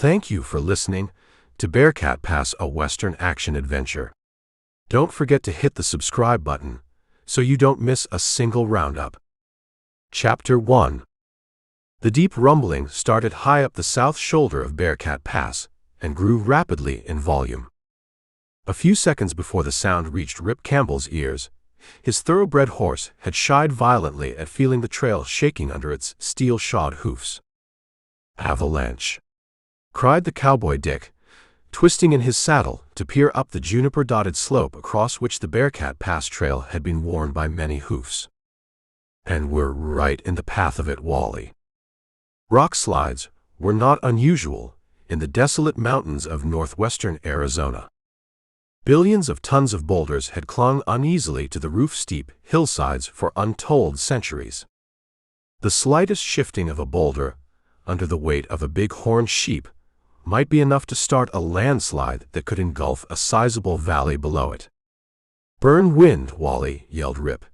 Thank you for listening to Bearcat Pass, a Western action adventure. Don't forget to hit the subscribe button so you don't miss a single roundup. Chapter 1. The deep rumbling started high up the south shoulder of Bearcat Pass and grew rapidly in volume. A few seconds before the sound reached Rip Campbell's ears, his thoroughbred horse had shied violently at feeling the trail shaking under its steel-shod hoofs. "Avalanche!" cried the cowboy Dick, twisting in his saddle to peer up the juniper-dotted slope across which the Bearcat Pass trail had been worn by many hoofs. "And we're right in the path of it, Wally." Rock slides were not unusual in the desolate mountains of northwestern Arizona. Billions of tons of boulders had clung uneasily to the roof-steep hillsides for untold centuries. The slightest shifting of a boulder under the weight of a big-horned sheep might be enough to start a landslide that could engulf a sizable valley below it. "Burn wind, Wally," yelled Rip,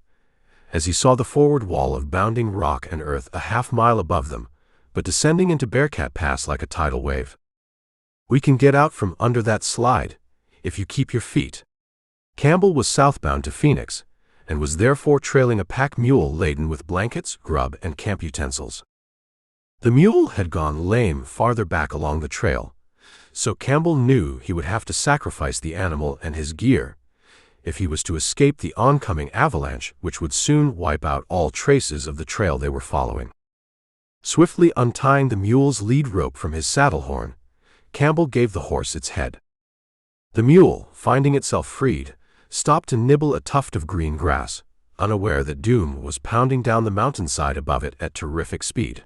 as he saw the forward wall of bounding rock and earth a half-mile above them, but descending into Bearcat Pass like a tidal wave. "We can get out from under that slide if you keep your feet." Campbell was southbound to Phoenix, and was therefore trailing a pack mule laden with blankets, grub, and camp utensils. The mule had gone lame farther back along the trail, so Campbell knew he would have to sacrifice the animal and his gear if he was to escape the oncoming avalanche, which would soon wipe out all traces of the trail they were following. Swiftly untying the mule's lead rope from his saddle horn, Campbell gave the horse its head. The mule, finding itself freed, stopped to nibble a tuft of green grass, unaware that doom was pounding down the mountainside above it at terrific speed.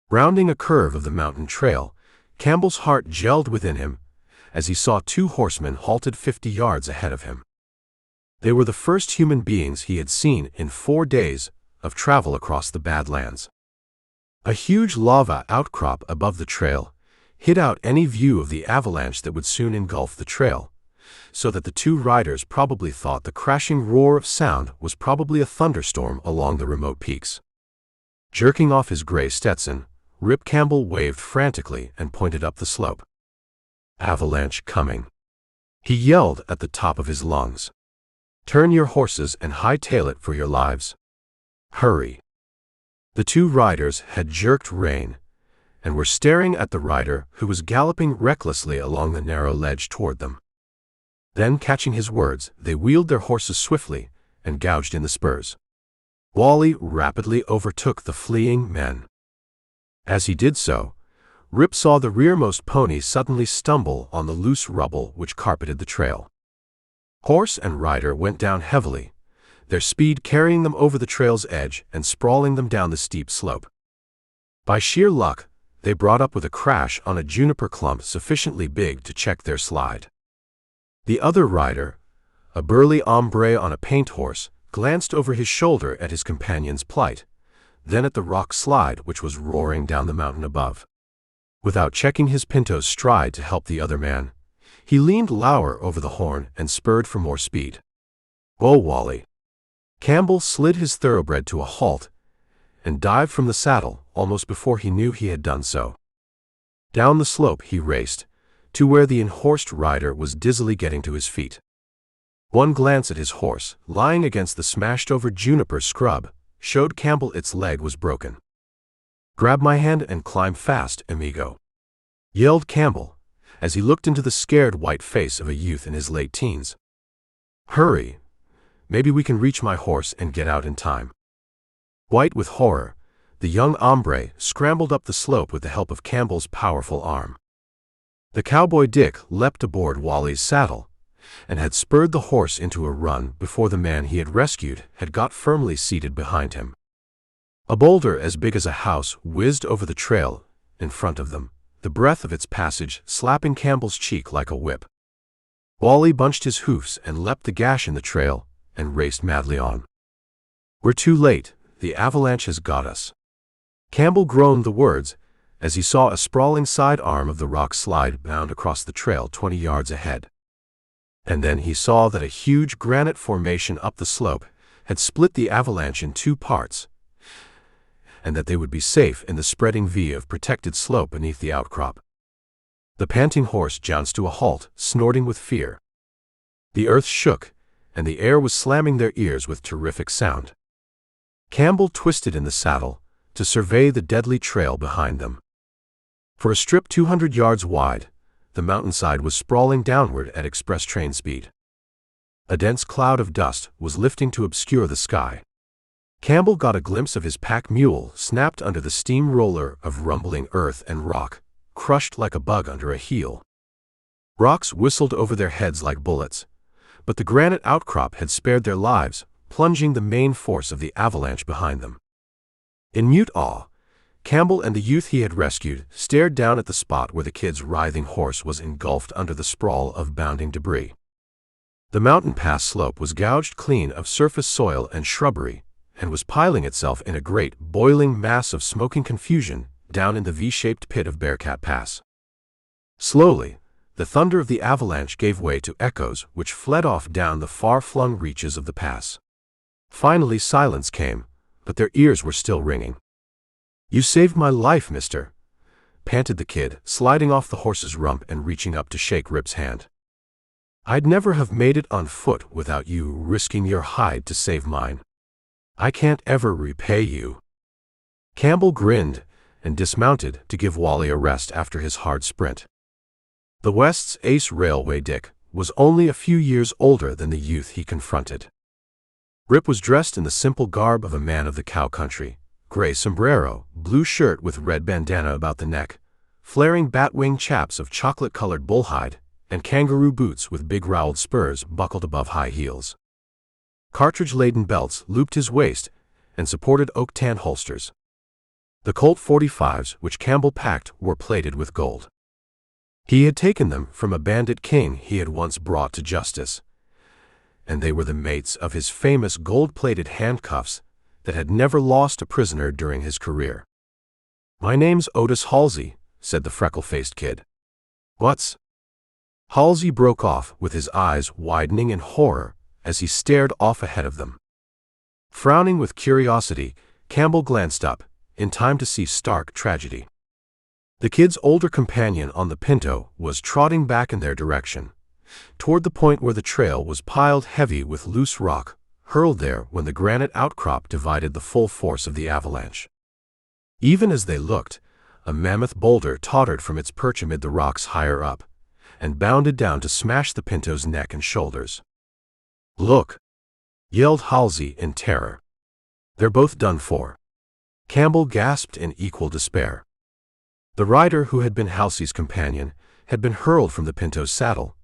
Rounding a curve of the mountain trail, Campbell's heart gelled within him as he saw two horsemen halted 50 yards ahead of him. They were the first human beings he had seen in 4 days of travel across the Badlands. A huge lava outcrop above the trail hid out any view of the avalanche that would soon engulf the trail, so that the two riders probably thought the crashing roar of sound was probably a thunderstorm along the remote peaks. Jerking off his gray Stetson, Rip Campbell waved frantically and pointed up the slope. "Avalanche coming," he yelled at the top of his lungs. "Turn your horses and hightail it for your lives. Hurry." The two riders had jerked rein and were staring at the rider who was galloping recklessly along the narrow ledge toward them. Then, catching his words, they wheeled their horses swiftly and gouged in the spurs. Wally rapidly overtook the fleeing men. As he did so, Rip saw the rearmost pony suddenly stumble on the loose rubble which carpeted the trail. Horse and rider went down heavily, their speed carrying them over the trail's edge and sprawling them down the steep slope. By sheer luck, they brought up with a crash on a juniper clump sufficiently big to check their slide. The other rider, a burly hombre on a paint horse, glanced over his shoulder at his companion's plight, then at the rock slide which was roaring down the mountain above. Without checking his pinto's stride to help the other man, he leaned lower over the horn and spurred for more speed. "Whoa, Wally!" Campbell slid his thoroughbred to a halt and dived from the saddle almost before he knew he had done so. Down the slope he raced, to where the enhorsed rider was dizzily getting to his feet. One glance at his horse, lying against the smashed-over juniper scrub, showed Campbell its leg was broken. "Grab my hand and climb fast, amigo," yelled Campbell, as he looked into the scared white face of a youth in his late teens. "Hurry! Maybe we can reach my horse and get out in time." White with horror, the young hombre scrambled up the slope with the help of Campbell's powerful arm. The cowboy Dick leapt aboard Wally's saddle and had spurred the horse into a run before the man he had rescued had got firmly seated behind him. A boulder as big as a house whizzed over the trail in front of them, the breath of its passage slapping Campbell's cheek like a whip. Wally bunched his hoofs and leapt the gash in the trail and raced madly on. "We're too late. The avalanche has got us." Campbell groaned the words as he saw a sprawling side arm of the rock slide bound across the trail 20 yards ahead. And then he saw that a huge granite formation up the slope had split the avalanche in 2 parts, and that they would be safe in the spreading V of protected slope beneath the outcrop. The panting horse jounced to a halt, snorting with fear. The earth shook, and the air was slamming their ears with terrific sound. Campbell twisted in the saddle to survey the deadly trail behind them. For a strip 200 yards wide, the mountainside was sprawling downward at express train speed. A dense cloud of dust was lifting to obscure the sky. Campbell got a glimpse of his pack mule snapped under the steamroller of rumbling earth and rock, crushed like a bug under a heel. Rocks whistled over their heads like bullets, but the granite outcrop had spared their lives, plunging the main force of the avalanche behind them. In mute awe, Campbell and the youth he had rescued stared down at the spot where the kid's writhing horse was engulfed under the sprawl of bounding debris. The mountain pass slope was gouged clean of surface soil and shrubbery, and was piling itself in a great, boiling mass of smoking confusion down in the V-shaped pit of Bearcat Pass. Slowly, the thunder of the avalanche gave way to echoes which fled off down the far-flung reaches of the pass. Finally silence came, but their ears were still ringing. "You saved my life, mister," panted the kid, sliding off the horse's rump and reaching up to shake Rip's hand. "I'd never have made it on foot without you risking your hide to save mine. I can't ever repay you." Campbell grinned and dismounted to give Wally a rest after his hard sprint. The West's ace railway dick was only a few years older than the youth he confronted. Rip was dressed in the simple garb of a man of the cow country: gray sombrero, blue shirt with red bandana about the neck, flaring bat-wing chaps of chocolate-colored bullhide, and kangaroo boots with big roweled spurs buckled above high heels. Cartridge-laden belts looped his waist and supported oak-tan holsters. The Colt 45s which Campbell packed were plated with gold. He had taken them from a bandit king he had once brought to justice, and they were the mates of his famous gold-plated handcuffs that had never lost a prisoner during his career. "My name's Otis Halsey," said the freckle-faced kid. "What's—" Halsey broke off with his eyes widening in horror as he stared off ahead of them. Frowning with curiosity, Campbell glanced up, in time to see stark tragedy. The kid's older companion on the Pinto was trotting back in their direction, toward the point where the trail was piled heavy with loose rock, hurled there when the granite outcrop divided the full force of the avalanche. Even as they looked, a mammoth boulder tottered from its perch amid the rocks higher up, and bounded down to smash the Pinto's neck and shoulders. "Look!" yelled Halsey in terror. "They're both done for." Campbell gasped in equal despair. The rider who had been Halsey's companion had been hurled from the Pinto's saddle,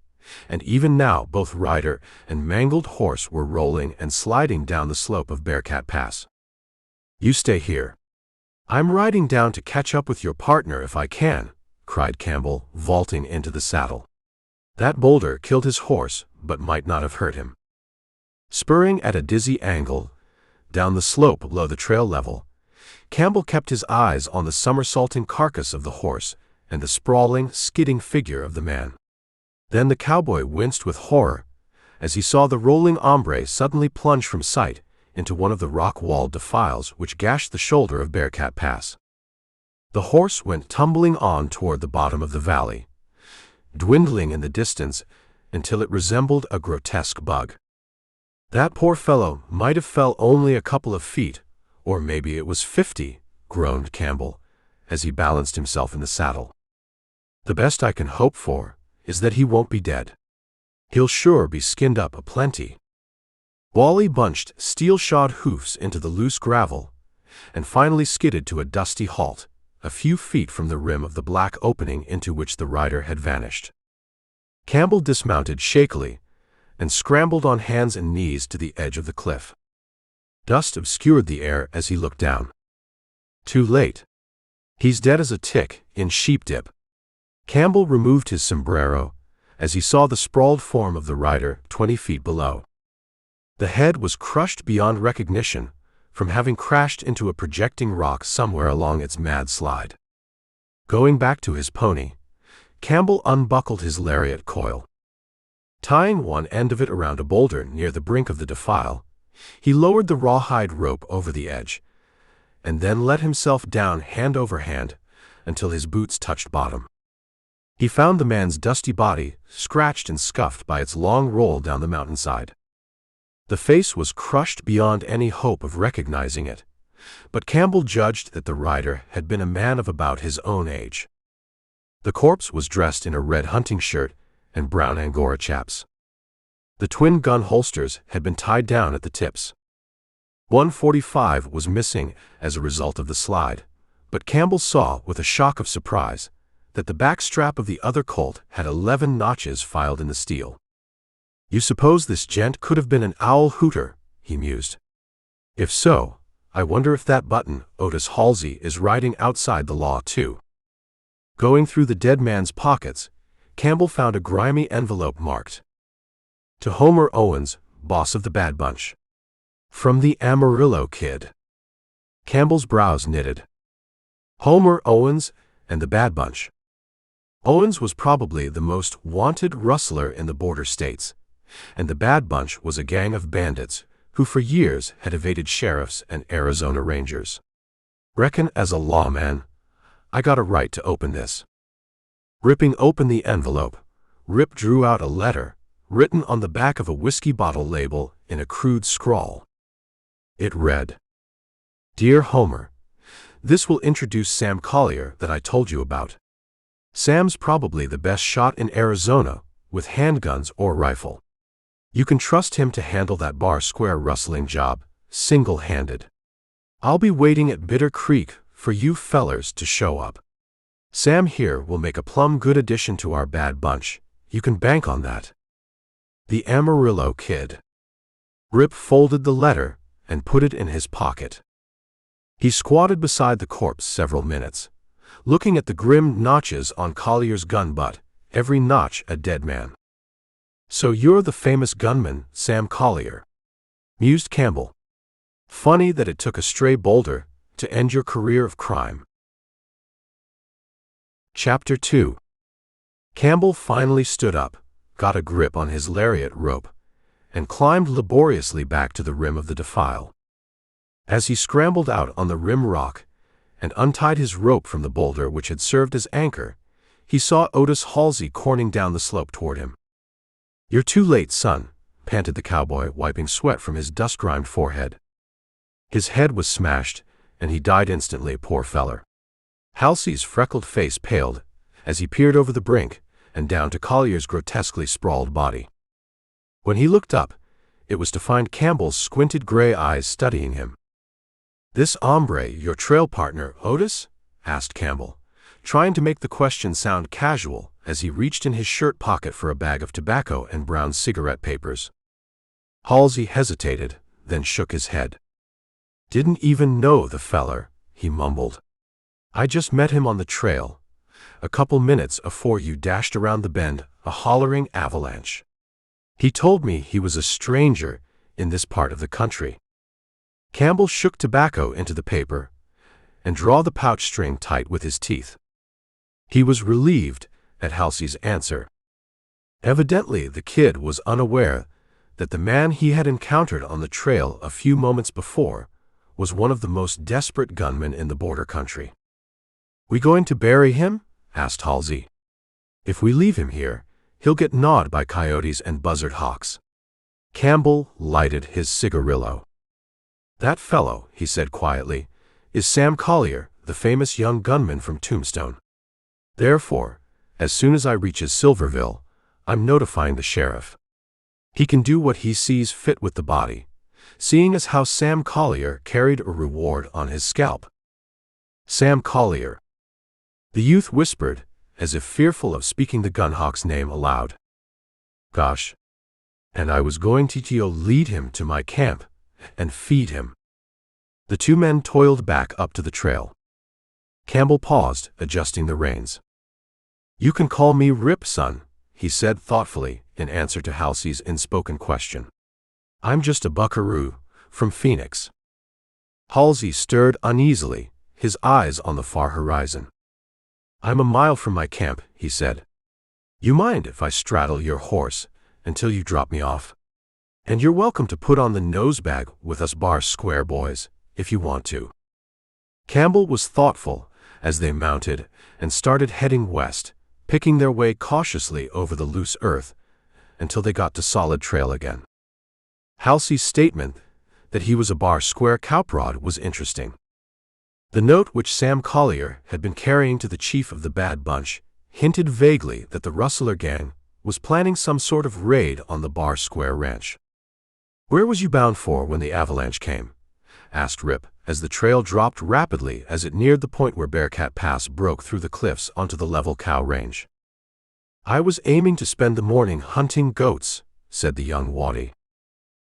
and even now both rider and mangled horse were rolling and sliding down the slope of Bearcat Pass. "You stay here. I'm riding down to catch up with your partner if I can," cried Campbell, vaulting into the saddle. That boulder killed his horse, but might not have hurt him. Spurring at a dizzy angle down the slope below the trail level, Campbell kept his eyes on the somersaulting carcass of the horse and the sprawling, skidding figure of the man. Then the cowboy winced with horror as he saw the rolling hombre suddenly plunge from sight into one of the rock-walled defiles which gashed the shoulder of Bearcat Pass. The horse went tumbling on toward the bottom of the valley, dwindling in the distance until it resembled a grotesque bug. "That poor fellow might have fell only a couple of feet, or maybe it was 50, groaned Campbell, as he balanced himself in the saddle. "The best I can hope for is that he won't be dead. He'll sure be skinned up a-plenty." Wally bunched steel-shod hoofs into the loose gravel, and finally skidded to a dusty halt, a few feet from the rim of the black opening into which the rider had vanished. Campbell dismounted shakily and scrambled on hands and knees to the edge of the cliff. Dust obscured the air as he looked down. Too late. He's dead as a tick in sheep dip. Campbell removed his sombrero as he saw the sprawled form of the rider 20 feet below. The head was crushed beyond recognition from having crashed into a projecting rock somewhere along its mad slide. Going back to his pony, Campbell unbuckled his lariat coil. Tying one end of it around a boulder near the brink of the defile, he lowered the rawhide rope over the edge, and then let himself down hand over hand until his boots touched bottom. He found the man's dusty body, scratched and scuffed by its long roll down the mountainside. The face was crushed beyond any hope of recognizing it, but Campbell judged that the rider had been a man of about his own age. The corpse was dressed in a red hunting shirt and brown Angora chaps. The twin gun holsters had been tied down at the tips. 145 was missing as a result of the slide, but Campbell saw with a shock of surprise that the back strap of the other Colt had 11 notches filed in the steel. You suppose this gent could have been an owl hooter, he mused. If so, I wonder if that button, Otis Halsey, is riding outside the law too. Going through the dead man's pockets, Campbell found a grimy envelope marked, "To Homer Owens, boss of the Bad Bunch. From the Amarillo Kid." Campbell's brows knitted. Homer Owens and the Bad Bunch. Owens was probably the most wanted rustler in the border states, and the Bad Bunch was a gang of bandits who for years had evaded sheriffs and Arizona Rangers. Reckon as a lawman, I got a right to open this. Ripping open the envelope, Rip drew out a letter written on the back of a whiskey bottle label in a crude scrawl. It read, "Dear Homer, this will introduce Sam Collier that I told you about. Sam's probably the best shot in Arizona with handguns or rifle. You can trust him to handle that bar square rustling job, single-handed. I'll be waiting at Bitter Creek for you fellers to show up. Sam here will make a plumb good addition to our Bad Bunch. You can bank on that. The Amarillo Kid." Rip folded the letter and put it in his pocket. He squatted beside the corpse several minutes, looking at the grim notches on Collier's gun butt, every notch a dead man. "So you're the famous gunman, Sam Collier," mused Campbell. "Funny that it took a stray boulder to end your career of crime." Chapter 2. Campbell finally stood up, got a grip on his lariat rope, and climbed laboriously back to the rim of the defile. As he scrambled out on the rim rock and untied his rope from the boulder which had served as anchor, he saw Otis Halsey corning down the slope toward him. "You're too late, son," panted the cowboy, wiping sweat from his dust-grimed forehead. His head was smashed, and he died instantly, poor feller. Halsey's freckled face paled as he peered over the brink and down to Collier's grotesquely sprawled body. When he looked up, it was to find Campbell's squinted gray eyes studying him. "This hombre your trail partner, Otis?" asked Campbell, trying to make the question sound casual as he reached in his shirt pocket for a bag of tobacco and brown cigarette papers. Halsey hesitated, then shook his head. "Didn't even know the feller," he mumbled. "I just met him on the trail, a couple minutes afore you dashed around the bend, a hollering Avalanche. He told me he was a stranger in this part of the country." Campbell shook tobacco into the paper and drew the pouch string tight with his teeth. He was relieved at Halsey's answer. Evidently the kid was unaware that the man he had encountered on the trail a few moments before was one of the most desperate gunmen in the border country. "We going to bury him?" asked Halsey. "If we leave him here, he'll get gnawed by coyotes and buzzard hawks." Campbell lighted his cigarillo. "That fellow," he said quietly, "is Sam Collier, the famous young gunman from Tombstone. Therefore, as soon as I reaches Silverville, I'm notifying the sheriff. He can do what he sees fit with the body, seeing as how Sam Collier carried a reward on his scalp." "Sam Collier," the youth whispered, as if fearful of speaking the gunhawk's name aloud. "Gosh. And I was going to lead him to my camp and feed him." The two men toiled back up to the trail. Campbell paused, adjusting the reins. "You can call me Rip, son," he said thoughtfully in answer to Halsey's inspoken question. "I'm just a buckaroo from Phoenix." Halsey stirred uneasily, his eyes on the far horizon. "I'm a mile from my camp," he said. "You mind if I straddle your horse until you drop me off? And you're welcome to put on the nosebag with us bar square boys, if you want to." Campbell was thoughtful as they mounted and started heading west, picking their way cautiously over the loose earth until they got to solid trail again. Halsey's statement that he was a bar square cowprod was interesting. The note which Sam Collier had been carrying to the chief of the Bad Bunch hinted vaguely that the Rustler gang was planning some sort of raid on the Bar Square ranch. "Where was you bound for when the avalanche came?" asked Rip, as the trail dropped rapidly as it neared the point where Bearcat Pass broke through the cliffs onto the level cow range. "I was aiming to spend the morning hunting goats," said the young Waddy.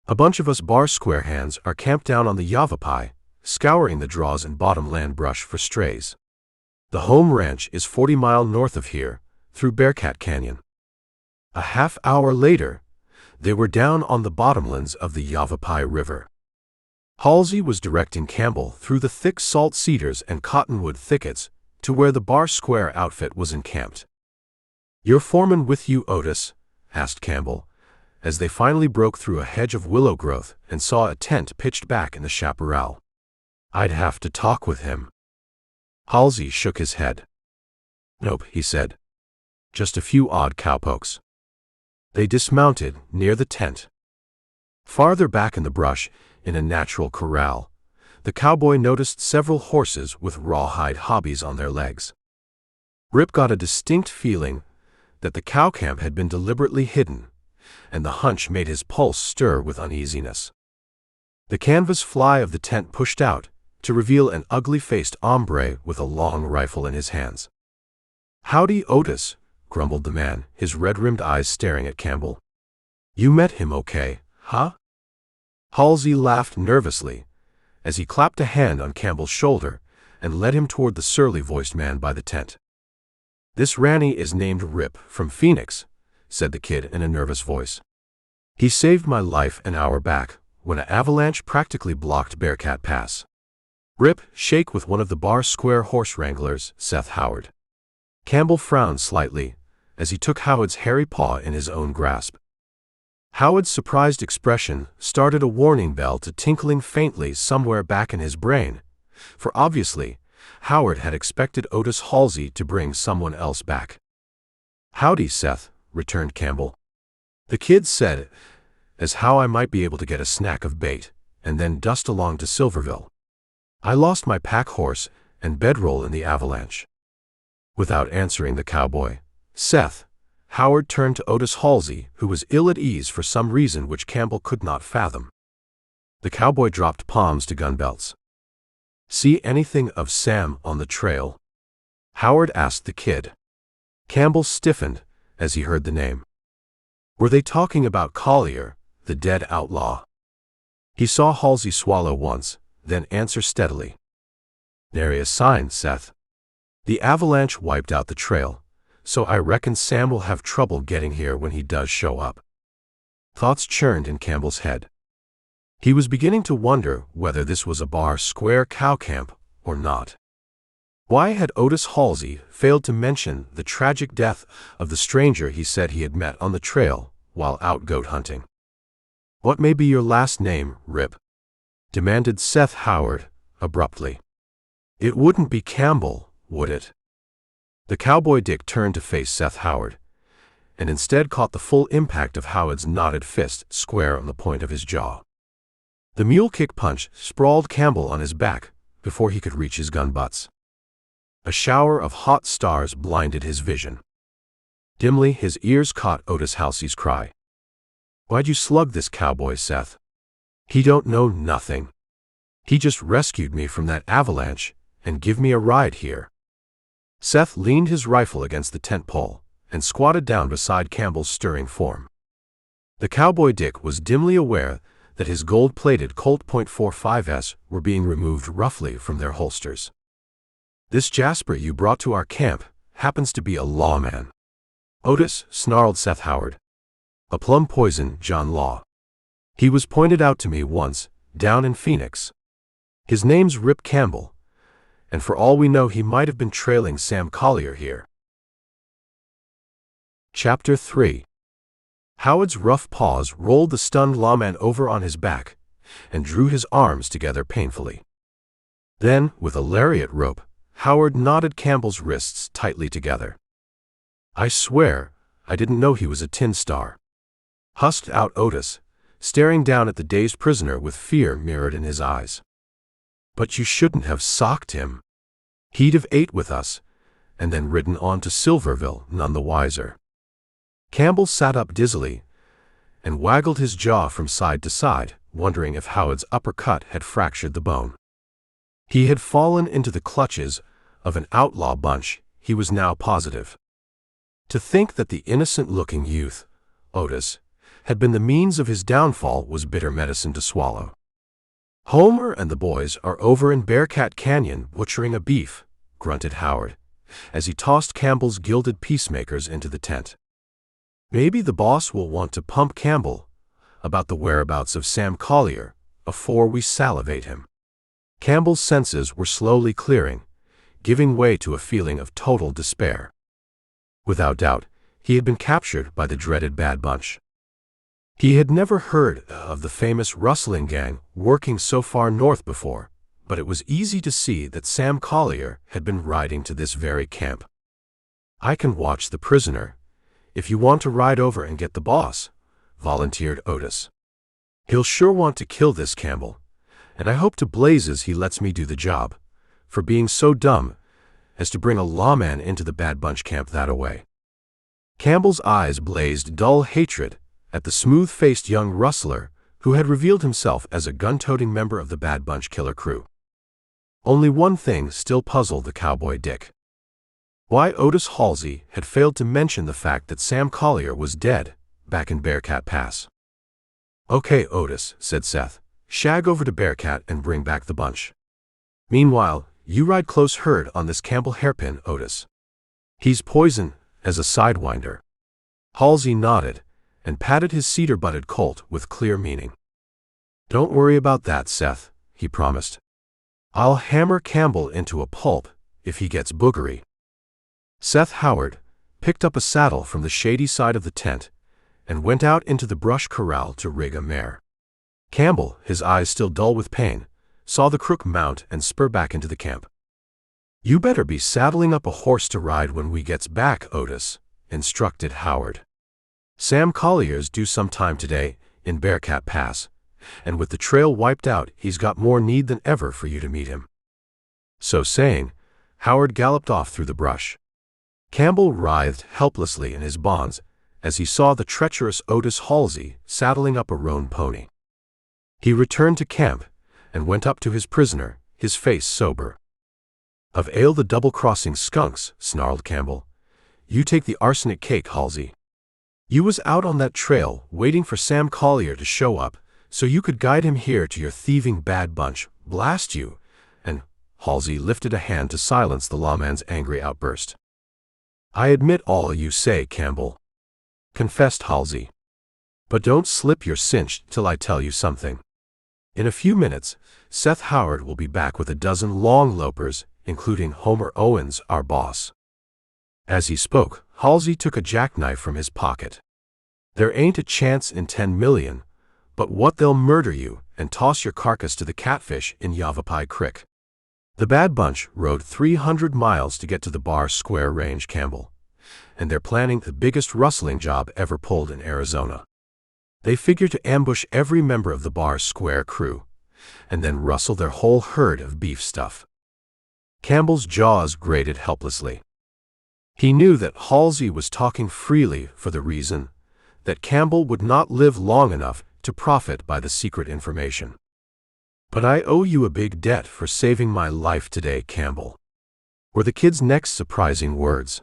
"A bunch of us Bar Square hands are camped down on the Yavapai, scouring the draws and bottomland brush for strays. The home ranch is 40 miles north of here, through Bearcat Canyon." A half-hour later, they were down on the bottomlands of the Yavapai River. Halsey was directing Campbell through the thick salt cedars and cottonwood thickets to where the Bar Square outfit was encamped. "Your foreman with you, Otis?" asked Campbell, as they finally broke through a hedge of willow growth and saw a tent pitched back in the chaparral. "I'd have to talk with him." Halsey shook his head. "Nope," he said. "Just a few odd cowpokes." They dismounted near the tent. Farther back in the brush, in a natural corral, the cowboy noticed several horses with rawhide hobbies on their legs. Rip got a distinct feeling that the cow camp had been deliberately hidden, and the hunch made his pulse stir with uneasiness. The canvas fly of the tent pushed out to reveal an ugly-faced hombre with a long rifle in his hands. "Howdy, Otis," grumbled the man, his red-rimmed eyes staring at Campbell. "You met him okay, huh?" Halsey laughed nervously as he clapped a hand on Campbell's shoulder and led him toward the surly-voiced man by the tent. "This Ranny is named Rip, from Phoenix," said the kid in a nervous voice. "He saved my life an hour back when an avalanche practically blocked Bearcat Pass." Rip shake with one of the Bar Square horse wranglers, Seth Howard. Campbell frowned slightly as he took Howard's hairy paw in his own grasp. Howard's surprised expression started a warning bell to tinkling faintly somewhere back in his brain, for obviously, Howard had expected Otis Halsey to bring someone else back. "Howdy, Seth," returned Campbell. "The kid said as how I might be able to get a snack of bait and then dust along to Silverville. I lost my pack horse and bedroll in the avalanche." Without answering the cowboy, Seth, Howard turned to Otis Halsey, who was ill at ease for some reason which Campbell could not fathom. The cowboy dropped palms to gun belts. "See anything of Sam on the trail?" Howard asked the kid. Campbell stiffened as he heard the name. Were they talking about Collier, the dead outlaw? He saw Halsey swallow once, then answer steadily. "Nary a sign, Seth. The avalanche wiped out the trail, so I reckon Sam will have trouble getting here when he does show up." Thoughts churned in Campbell's head. He was beginning to wonder whether this was a Bar Square cow camp or not. Why had Otis Halsey failed to mention the tragic death of the stranger he said he had met on the trail while out goat hunting? "What may be your last name, Rip?" demanded Seth Howard abruptly. "It wouldn't be Campbell, would it?" The cowboy Dick turned to face Seth Howard, and instead caught the full impact of Howard's knotted fist square on the point of his jaw. The mule kick punch sprawled Campbell on his back before he could reach his gun butts. A shower of hot stars blinded his vision. Dimly, his ears caught Otis Halsey's cry. "Why'd you slug this cowboy, Seth? He don't know nothing. He just rescued me from that avalanche and give me a ride here." Seth leaned his rifle against the tent pole and squatted down beside Campbell's stirring form. The cowboy Dick was dimly aware that his gold-plated Colt .45s were being removed roughly from their holsters. "This Jasper you brought to our camp happens to be a lawman." "Otis," snarled Seth Howard. "A plum poison, John Law. He was pointed out to me once, down in Phoenix. His name's Rip Campbell, and for all we know he might have been trailing Sam Collier here." Chapter 3. Howard's rough paws rolled the stunned lawman over on his back and drew his arms together painfully. Then, with a lariat rope, Howard knotted Campbell's wrists tightly together. I swear, I didn't know he was a tin star. Husked out Otis, staring down at the dazed prisoner with fear mirrored in his eyes. But you shouldn't have socked him. He'd have ate with us, and then ridden on to Silverville, none the wiser. Campbell sat up dizzily and waggled his jaw from side to side, wondering if Howard's uppercut had fractured the bone. He had fallen into the clutches of an outlaw bunch, he was now positive. To think that the innocent-looking youth, Otis, had been the means of his downfall was bitter medicine to swallow. Homer and the boys are over in Bearcat Canyon butchering a beef, grunted Howard, as he tossed Campbell's gilded peacemakers into the tent. Maybe the boss will want to pump Campbell about the whereabouts of Sam Collier afore we salivate him. Campbell's senses were slowly clearing, giving way to a feeling of total despair. Without doubt, he had been captured by the dreaded Bad Bunch. He had never heard of the famous rustling gang working so far north before, but it was easy to see that Sam Collier had been riding to this very camp. I can watch the prisoner, if you want to ride over and get the boss, volunteered Otis. He'll sure want to kill this Campbell, and I hope to blazes he lets me do the job, for being so dumb as to bring a lawman into the Bad Bunch camp that-a-way. Campbell's eyes blazed dull hatred at the smooth-faced young rustler who had revealed himself as a gun-toting member of the Bad Bunch killer crew. Only one thing still puzzled the cowboy Dick. Why Otis Halsey had failed to mention the fact that Sam Collier was dead back in Bearcat Pass. "Okay, Otis," said Seth. "Shag over to Bearcat and bring back the bunch. Meanwhile, you ride close herd on this Campbell hairpin, Otis. He's poison as a sidewinder." Halsey nodded and patted his cedar-butted colt with clear meaning. "Don't worry about that, Seth," he promised. "I'll hammer Campbell into a pulp if he gets boogery." Seth Howard picked up a saddle from the shady side of the tent and went out into the brush corral to rig a mare. Campbell, his eyes still dull with pain, saw the crook mount and spur back into the camp. "You better be saddling up a horse to ride when we gets back, Otis," instructed Howard. "Sam Collier's due some time today in Bearcat Pass, and with the trail wiped out, he's got more need than ever for you to meet him." So saying, Howard galloped off through the brush. Campbell writhed helplessly in his bonds as he saw the treacherous Otis Halsey saddling up a roan pony. He returned to camp and went up to his prisoner, his face sober. "Of ale the double-crossing skunks," snarled Campbell. "You take the arsenic cake, Halsey. You was out on that trail waiting for Sam Collier to show up so you could guide him here to your thieving Bad Bunch, blast you," and Halsey lifted a hand to silence the lawman's angry outburst. "I admit all you say, Campbell," confessed Halsey. "But don't slip your cinch till I tell you something. In a few minutes, Seth Howard will be back with a dozen long lopers, including Homer Owens, our boss." As he spoke, Halsey took a jackknife from his pocket. "There ain't a chance in 10 million, but what they'll murder you and toss your carcass to the catfish in Yavapai Creek. The Bad Bunch rode 300 miles to get to the Bar Square Range, Campbell, and they're planning the biggest rustling job ever pulled in Arizona. They figure to ambush every member of the Bar Square crew, and then rustle their whole herd of beef stuff." Campbell's jaws grated helplessly. He knew that Halsey was talking freely for the reason that Campbell would not live long enough to profit by the secret information. "But I owe you a big debt for saving my life today, Campbell," were the kid's next surprising words.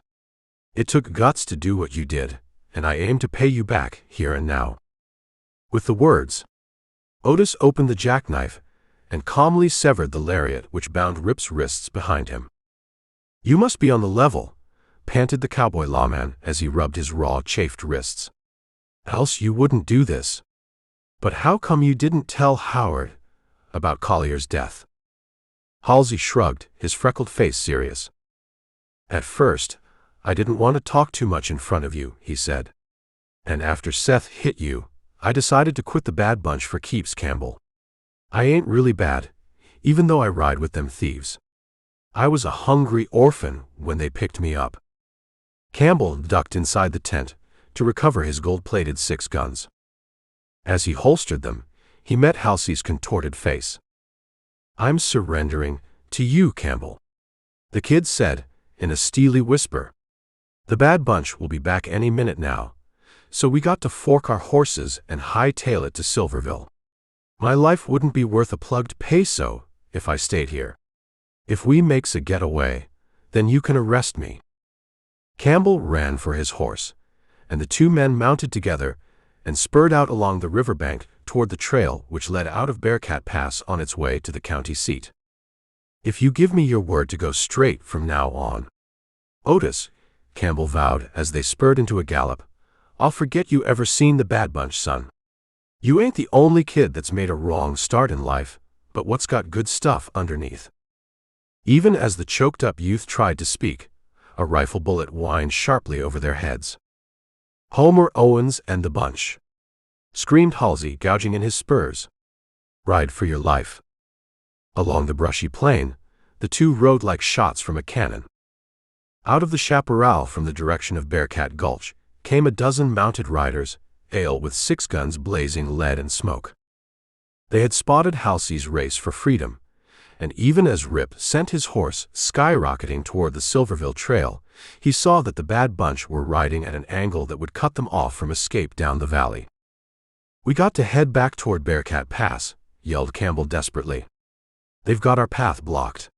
"It took guts to do what you did, and I aim to pay you back here and now." With the words, Otis opened the jackknife and calmly severed the lariat which bound Rip's wrists behind him. "You must be on the level," panted the cowboy lawman as he rubbed his raw, chafed wrists. "Else you wouldn't do this. But how come you didn't tell Howard about Collier's death?" Halsey shrugged, his freckled face serious. "At first, I didn't want to talk too much in front of you," he said. "And after Seth hit you, I decided to quit the Bad Bunch for keeps, Campbell. I ain't really bad, even though I ride with them thieves. I was a hungry orphan when they picked me up." Campbell ducked inside the tent to recover his gold-plated 6 guns. As he holstered them, he met Halsey's contorted face. "I'm surrendering to you, Campbell," the kid said in a steely whisper. "The Bad Bunch will be back any minute now, so we got to fork our horses and hightail it to Silverville. My life wouldn't be worth a plugged peso if I stayed here. If we makes a getaway, then you can arrest me." Campbell ran for his horse, and the 2 men mounted together and spurred out along the riverbank toward the trail which led out of Bearcat Pass on its way to the county seat. "If you give me your word to go straight from now on, Otis," Campbell vowed as they spurred into a gallop, "I'll forget you ever seen the Bad Bunch, son. You ain't the only kid that's made a wrong start in life, but what's got good stuff underneath." Even as the choked-up youth tried to speak, a rifle bullet whined sharply over their heads. "Homer Owens and the bunch," screamed Halsey, gouging in his spurs. "Ride for your life." Along the brushy plain, the 2 rode like shots from a cannon. Out of the chaparral from the direction of Bearcat Gulch came a dozen mounted riders, ale with 6 guns blazing lead and smoke. They had spotted Halsey's race for freedom, and even as Rip sent his horse skyrocketing toward the Silverville Trail, he saw that the Bad Bunch were riding at an angle that would cut them off from escape down the valley. "We got to head back toward Bearcat Pass," yelled Campbell desperately. "They've got our path blocked."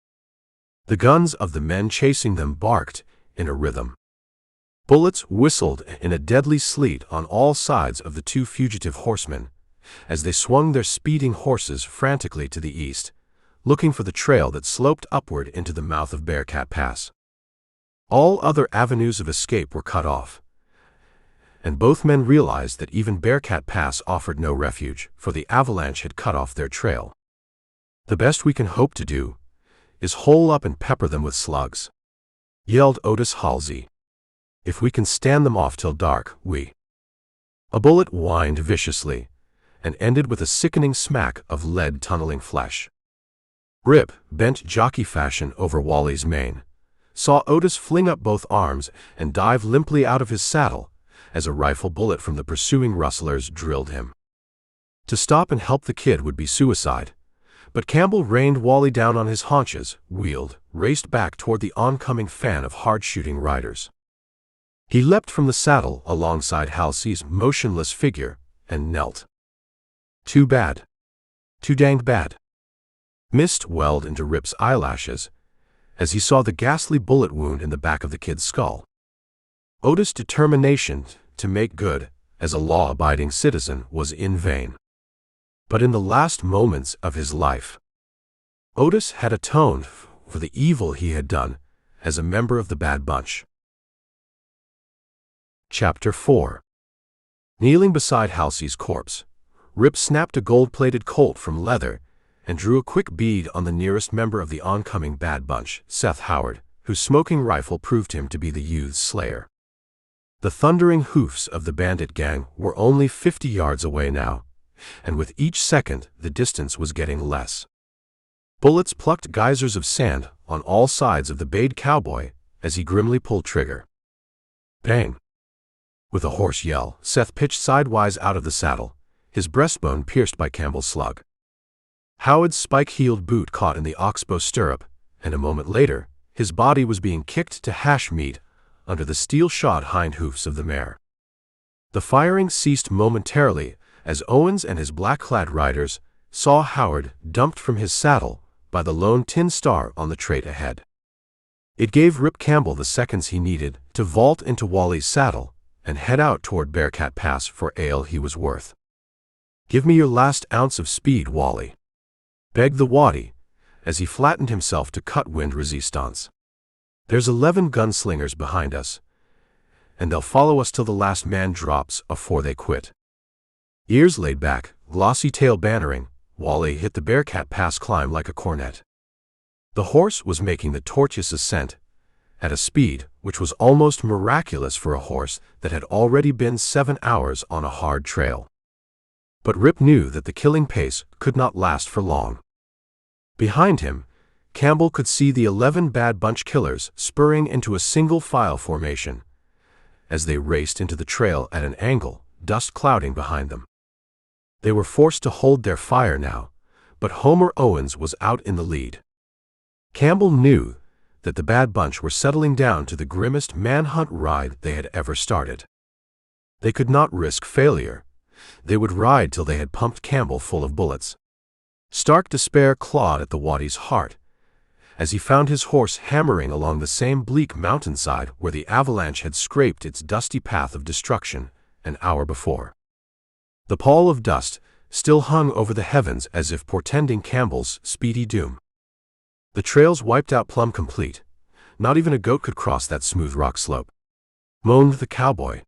The guns of the men chasing them barked in a rhythm. Bullets whistled in a deadly sleet on all sides of the 2 fugitive horsemen as they swung their speeding horses frantically to the east, looking for the trail that sloped upward into the mouth of Bearcat Pass. All other avenues of escape were cut off, and both men realized that even Bearcat Pass offered no refuge, for the Avalanche had cut off their trail. "The best we can hope to do is hole up and pepper them with slugs," yelled Otis Halsey. "If we can stand them off till dark, we—" A bullet whined viciously and ended with a sickening smack of lead tunneling flesh. Rip, bent jockey fashion over Wally's mane, saw Otis fling up both arms and dive limply out of his saddle as a rifle bullet from the pursuing rustlers drilled him. To stop and help the kid would be suicide, but Campbell reined Wally down on his haunches, wheeled, raced back toward the oncoming fan of hard-shooting riders. He leapt from the saddle alongside Halsey's motionless figure and knelt. "Too bad. Too danged bad." Mist welled into Rip's eyelashes as he saw the ghastly bullet wound in the back of the kid's skull. Otis' determination to make good as a law-abiding citizen was in vain. But in the last moments of his life, Otis had atoned for the evil he had done as a member of the Bad Bunch. Chapter 4. Kneeling beside Halsey's corpse, Rip snapped a gold-plated Colt from leather and drew a quick bead on the nearest member of the oncoming Bad Bunch, Seth Howard, whose smoking rifle proved him to be the youth's slayer. The thundering hoofs of the bandit gang were only 50 yards away now, and with each second the distance was getting less. Bullets plucked geysers of sand on all sides of the bayed cowboy as he grimly pulled trigger. Bang! With a hoarse yell, Seth pitched sidewise out of the saddle, his breastbone pierced by Campbell's slug. Howard's spike-heeled boot caught in the oxbow stirrup, and a moment later, his body was being kicked to hash meat under the steel-shod hind hoofs of the mare. The firing ceased momentarily as Owens and his black-clad riders saw Howard dumped from his saddle by the lone tin star on the trait ahead. It gave Rip Campbell the seconds he needed to vault into Wally's saddle and head out toward Bearcat Pass for ale he was worth. "Give me your last ounce of speed, Wally," begged the waddy as he flattened himself to cut wind resistance. "There's 11 gunslingers behind us, and they'll follow us till the last man drops afore they quit." Ears laid back, glossy tail bantering, Wally hit the Bearcat Pass climb like a cornet. The horse was making the tortuous ascent at a speed which was almost miraculous for a horse that had already been 7 hours on a hard trail. But Rip knew that the killing pace could not last for long. Behind him, Campbell could see the 11 Bad Bunch killers spurring into a single file formation as they raced into the trail at an angle, dust clouding behind them. They were forced to hold their fire now, but Homer Owens was out in the lead. Campbell knew that the Bad Bunch were settling down to the grimmest manhunt ride they had ever started. They could not risk failure. They would ride till they had pumped Campbell full of bullets. Stark despair clawed at the waddy's heart, as he found his horse hammering along the same bleak mountainside where the Avalanche had scraped its dusty path of destruction an hour before. The pall of dust still hung over the heavens as if portending Campbell's speedy doom. The trail's wiped out plumb complete. Not even a goat could cross that smooth rock slope. Moaned the cowboy.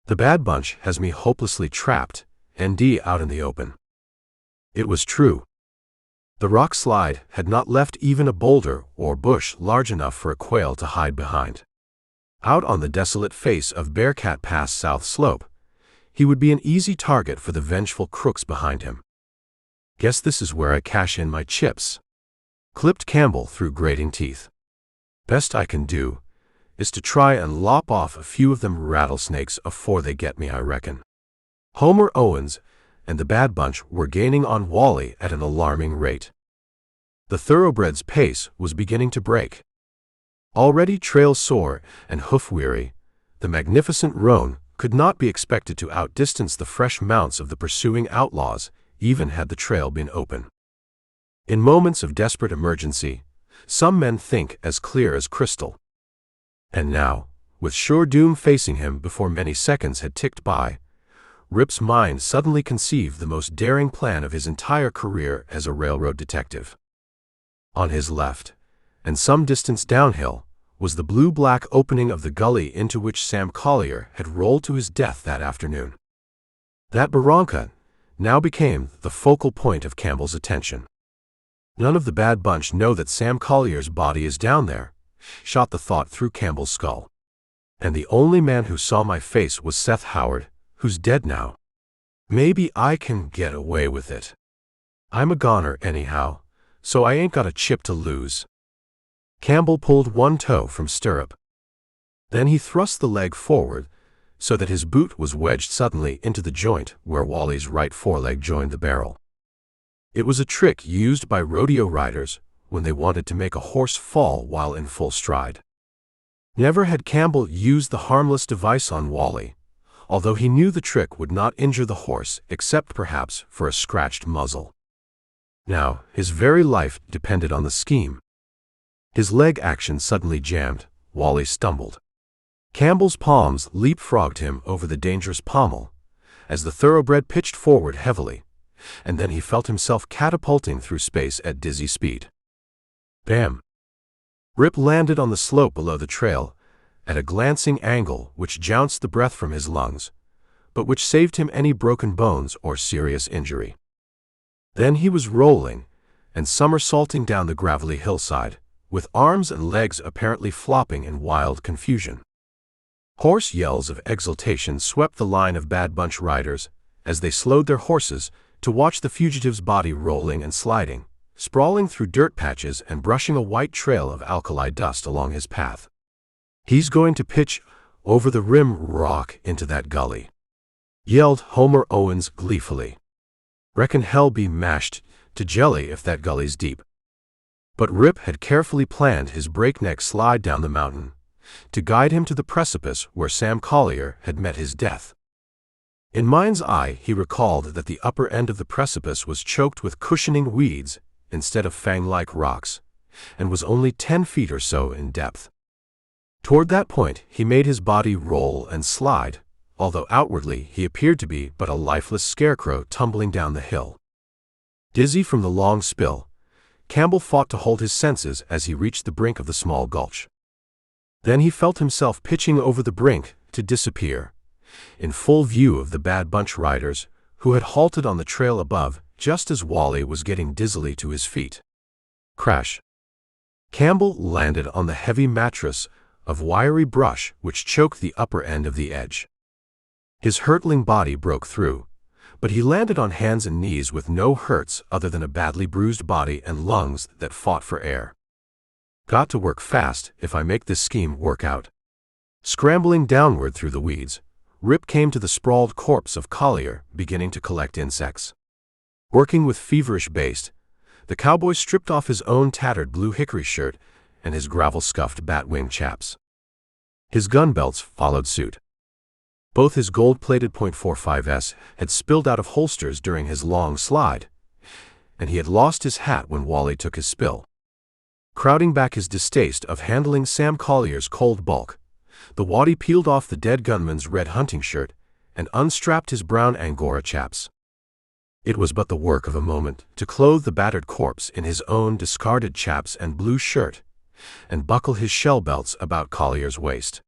The Bad Bunch has me hopelessly trapped, ND out in the open. It was true. The rock slide had not left even a boulder or bush large enough for a quail to hide behind. Out on the desolate face of Bearcat Pass south slope, he would be an easy target for the vengeful crooks behind him. Guess this is where I cash in my chips, clipped Campbell through grating teeth. Best I can do is to try and lop off a few of them rattlesnakes afore they get me, I reckon. Homer Owens and the Bad Bunch were gaining on Wally at an alarming rate. The thoroughbred's pace was beginning to break. Already trail-sore and hoof-weary, the magnificent roan could not be expected to outdistance the fresh mounts of the pursuing outlaws, even had the trail been open. In moments of desperate emergency, some men think as clear as crystal. And now, with sure doom facing him before many seconds had ticked by, Rip's mind suddenly conceived the most daring plan of his entire career as a railroad detective. On his left, and some distance downhill, was the blue-black opening of the gully into which Sam Collier had rolled to his death that afternoon. That barranca now became the focal point of Campbell's attention. None of the Bad Bunch know that Sam Collier's body is down there, shot the thought through Campbell's skull. And the only man who saw my face was Seth Howard, who's dead now. Maybe I can get away with it. I'm a goner anyhow, so I ain't got a chip to lose. Campbell pulled one toe from stirrup. Then he thrust the leg forward, so that his boot was wedged suddenly into the joint where Wally's right foreleg joined the barrel. It was a trick used by rodeo riders when they wanted to make a horse fall while in full stride. Never had Campbell used the harmless device on Wally, although he knew the trick would not injure the horse except perhaps for a scratched muzzle. Now, his very life depended on the scheme. His leg action suddenly jammed. Wally stumbled. Campbell's palms leapfrogged him over the dangerous pommel as the thoroughbred pitched forward heavily, and then he felt himself catapulting through space at dizzy speed. Bam! Rip landed on the slope below the trail, at a glancing angle which jounced the breath from his lungs, but which saved him any broken bones or serious injury. Then he was rolling and somersaulting down the gravelly hillside, with arms and legs apparently flopping in wild confusion. Hoarse yells of exultation swept the line of Bad Bunch riders as they slowed their horses to watch the fugitive's body rolling and sliding, sprawling through dirt patches and brushing a white trail of alkali dust along his path. He's going to pitch over the rim rock into that gully, yelled Homer Owens gleefully. Reckon hell be mashed to jelly if that gully's deep. But Rip had carefully planned his breakneck slide down the mountain to guide him to the precipice where Sam Collier had met his death. In mind's eye, he recalled that the upper end of the precipice was choked with cushioning weeds instead of fang-like rocks, and was only 10 feet or so in depth. Toward that point, he made his body roll and slide, although outwardly he appeared to be but a lifeless scarecrow tumbling down the hill. Dizzy from the long spill, Campbell fought to hold his senses as he reached the brink of the small gulch. Then he felt himself pitching over the brink to disappear, in full view of the Bad Bunch riders, who had halted on the trail above just as Wally was getting dizzily to his feet. Crash! Campbell landed on the heavy mattress of wiry brush which choked the upper end of the edge. His hurtling body broke through, but he landed on hands and knees with no hurts other than a badly bruised body and lungs that fought for air. Got to work fast if I make this scheme work out. Scrambling downward through the weeds, Rip came to the sprawled corpse of Collier, beginning to collect insects. Working with feverish haste, the cowboy stripped off his own tattered blue hickory shirt and his gravel-scuffed bat-wing chaps. His gun belts followed suit. Both his gold-plated .45s had spilled out of holsters during his long slide, and he had lost his hat when Wally took his spill. Crowding back his distaste of handling Sam Collier's cold bulk, the waddy peeled off the dead gunman's red hunting shirt and unstrapped his brown Angora chaps. It was but the work of a moment to clothe the battered corpse in his own discarded chaps and blue shirt, and buckle his shell belts about Collier's waist.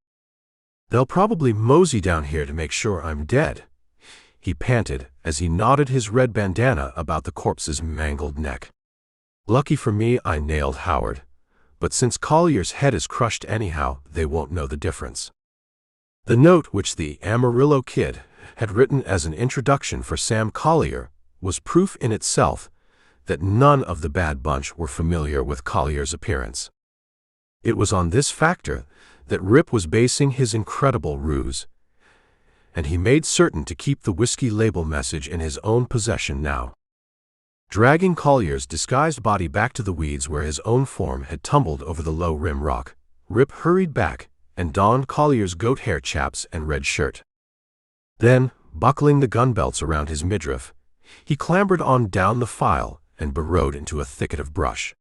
"They'll probably mosey down here to make sure I'm dead," he panted as he knotted his red bandana about the corpse's mangled neck. "Lucky for me I nailed Howard, but since Collier's head is crushed anyhow, they won't know the difference." The note which the Amarillo Kid had written as an introduction for Sam Collier was proof in itself that none of the bad bunch were familiar with Collier's appearance. It was on this factor that Rip was basing his incredible ruse, and he made certain to keep the whiskey label message in his own possession now. Dragging Collier's disguised body back to the weeds where his own form had tumbled over the low rim rock, Rip hurried back and donned Collier's goat hair chaps and red shirt. Then, buckling the gun belts around his midriff, he clambered on down the file and burrowed into a thicket of brush.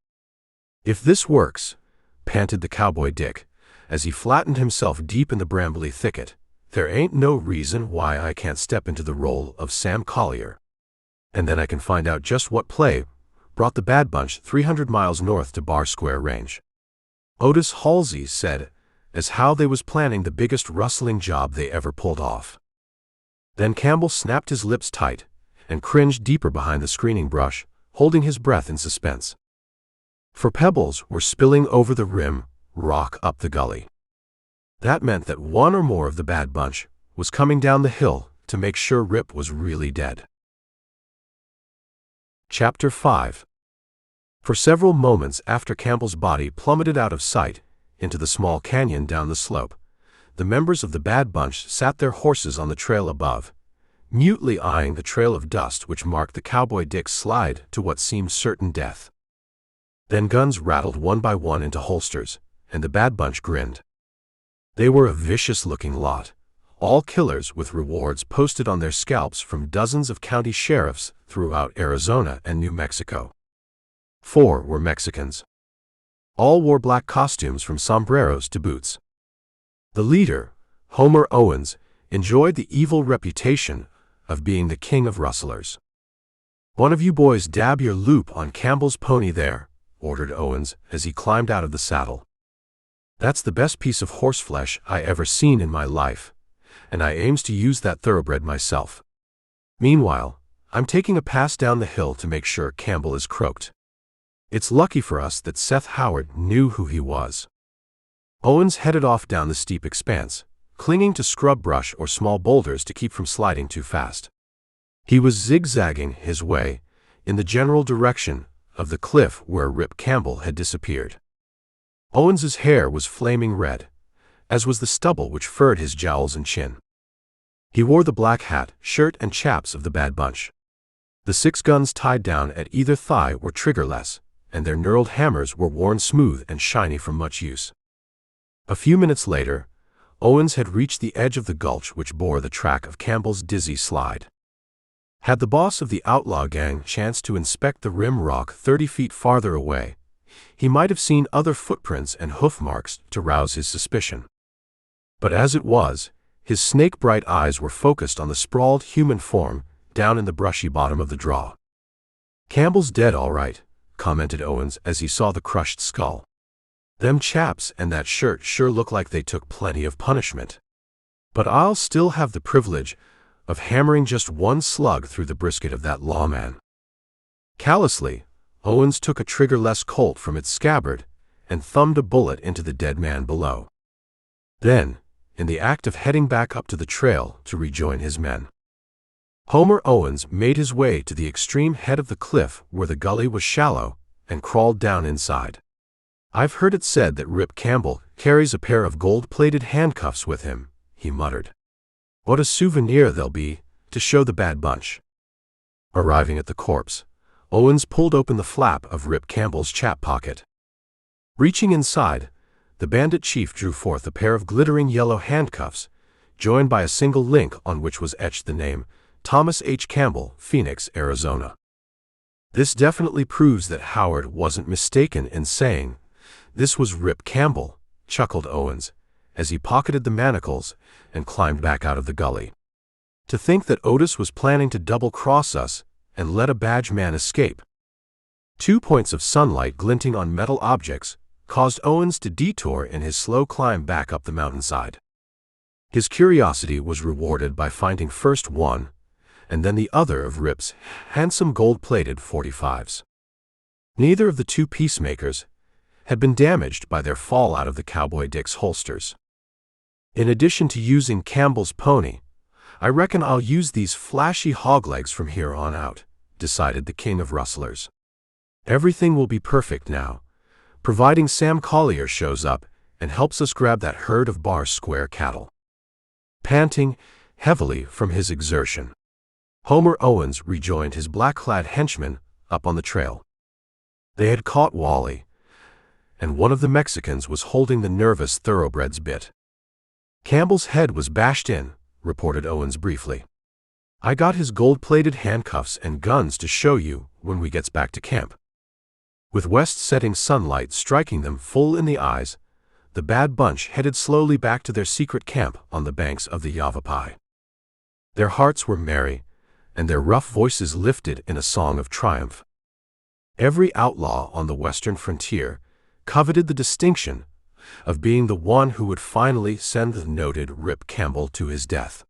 "If this works," panted the cowboy Dick, as he flattened himself deep in the brambly thicket, "there ain't no reason why I can't step into the role of Sam Collier. And then I can find out just what play brought the Bad Bunch 300 miles north to Bar Square Range." Otis Halsey said, as how they was planning the biggest rustling job they ever pulled off. Then Campbell snapped his lips tight and cringed deeper behind the screening brush, holding his breath in suspense. For pebbles were spilling over the rim rock up the gully. That meant that one or more of the Bad Bunch was coming down the hill to make sure Rip was really dead. Chapter 5. For several moments after Campbell's body plummeted out of sight into the small canyon down the slope, the members of the Bad Bunch sat their horses on the trail above, mutely eyeing the trail of dust which marked the cowboy Dick's slide to what seemed certain death. Then guns rattled one by one into holsters, and the Bad Bunch grinned. They were a vicious-looking lot, all killers with rewards posted on their scalps from dozens of county sheriffs throughout Arizona and New Mexico. 4 were Mexicans. All wore black costumes from sombreros to boots. The leader, Homer Owens, enjoyed the evil reputation of being the king of rustlers. "One of you boys dab your loop on Campbell's pony there," ordered Owens as he climbed out of the saddle. "That's the best piece of horseflesh I ever seen in my life, and I aims to use that thoroughbred myself. Meanwhile, I'm taking a pass down the hill to make sure Campbell is croaked. It's lucky for us that Seth Howard knew who he was." Owens headed off down the steep expanse, clinging to scrub brush or small boulders to keep from sliding too fast. He was zigzagging his way in the general direction of the cliff where Rip Campbell had disappeared. Owens's hair was flaming red, as was the stubble which furred his jowls and chin. He wore the black hat, shirt, and chaps of the Bad Bunch. The 6 guns tied down at either thigh were triggerless, and their knurled hammers were worn smooth and shiny from much use. A few minutes later, Owens had reached the edge of the gulch which bore the track of Campbell's dizzy slide. Had the boss of the outlaw gang chanced to inspect the rim rock 30 feet farther away, he might have seen other footprints and hoof marks to rouse his suspicion. But as it was, his snake-bright eyes were focused on the sprawled human form down in the brushy bottom of the draw. "Campbell's dead all right," commented Owens as he saw the crushed skull. "Them chaps and that shirt sure look like they took plenty of punishment. But I'll still have the privilege of hammering just one slug through the brisket of that lawman." Callously, Owens took a triggerless Colt from its scabbard and thumbed a bullet into the dead man below. Then, in the act of heading back up to the trail to rejoin his men, Homer Owens made his way to the extreme head of the cliff where the gully was shallow and crawled down inside. "I've heard it said that Rip Campbell carries a pair of gold-plated handcuffs with him," he muttered. "What a souvenir they'll be to show the Bad Bunch." Arriving at the corpse, Owens pulled open the flap of Rip Campbell's chap pocket. Reaching inside, the bandit chief drew forth a pair of glittering yellow handcuffs, joined by a single link on which was etched the name Thomas H. Campbell, Phoenix, Arizona. "This definitely proves that Howard wasn't mistaken in saying this was Rip Campbell," chuckled Owens, as he pocketed the manacles and climbed back out of the gully. "To think that Otis was planning to double-cross us and let a badge man escape." 2 points of sunlight glinting on metal objects caused Owens to detour in his slow climb back up the mountainside. His curiosity was rewarded by finding first one and then the other of Rip's handsome gold-plated .45s. Neither of the two peacemakers had been damaged by their fall out of the Cowboy Dick's holsters. "In addition to using Campbell's pony, I reckon I'll use these flashy hoglegs from here on out," decided the king of rustlers. "Everything will be perfect now, providing Sam Collier shows up and helps us grab that herd of Bar Square cattle." Panting heavily from his exertion, Homer Owens rejoined his black-clad henchmen up on the trail. They had caught Wally, and one of the Mexicans was holding the nervous thoroughbred's bit. "Campbell's head was bashed in," reported Owens briefly. "I got his gold-plated handcuffs and guns to show you when we gets back to camp." With west-setting sunlight striking them full in the eyes, the Bad Bunch headed slowly back to their secret camp on the banks of the Yavapai. Their hearts were merry, and their rough voices lifted in a song of triumph. Every outlaw on the western frontier coveted the distinction of being the one who would finally send the noted Rip Campbell to his death.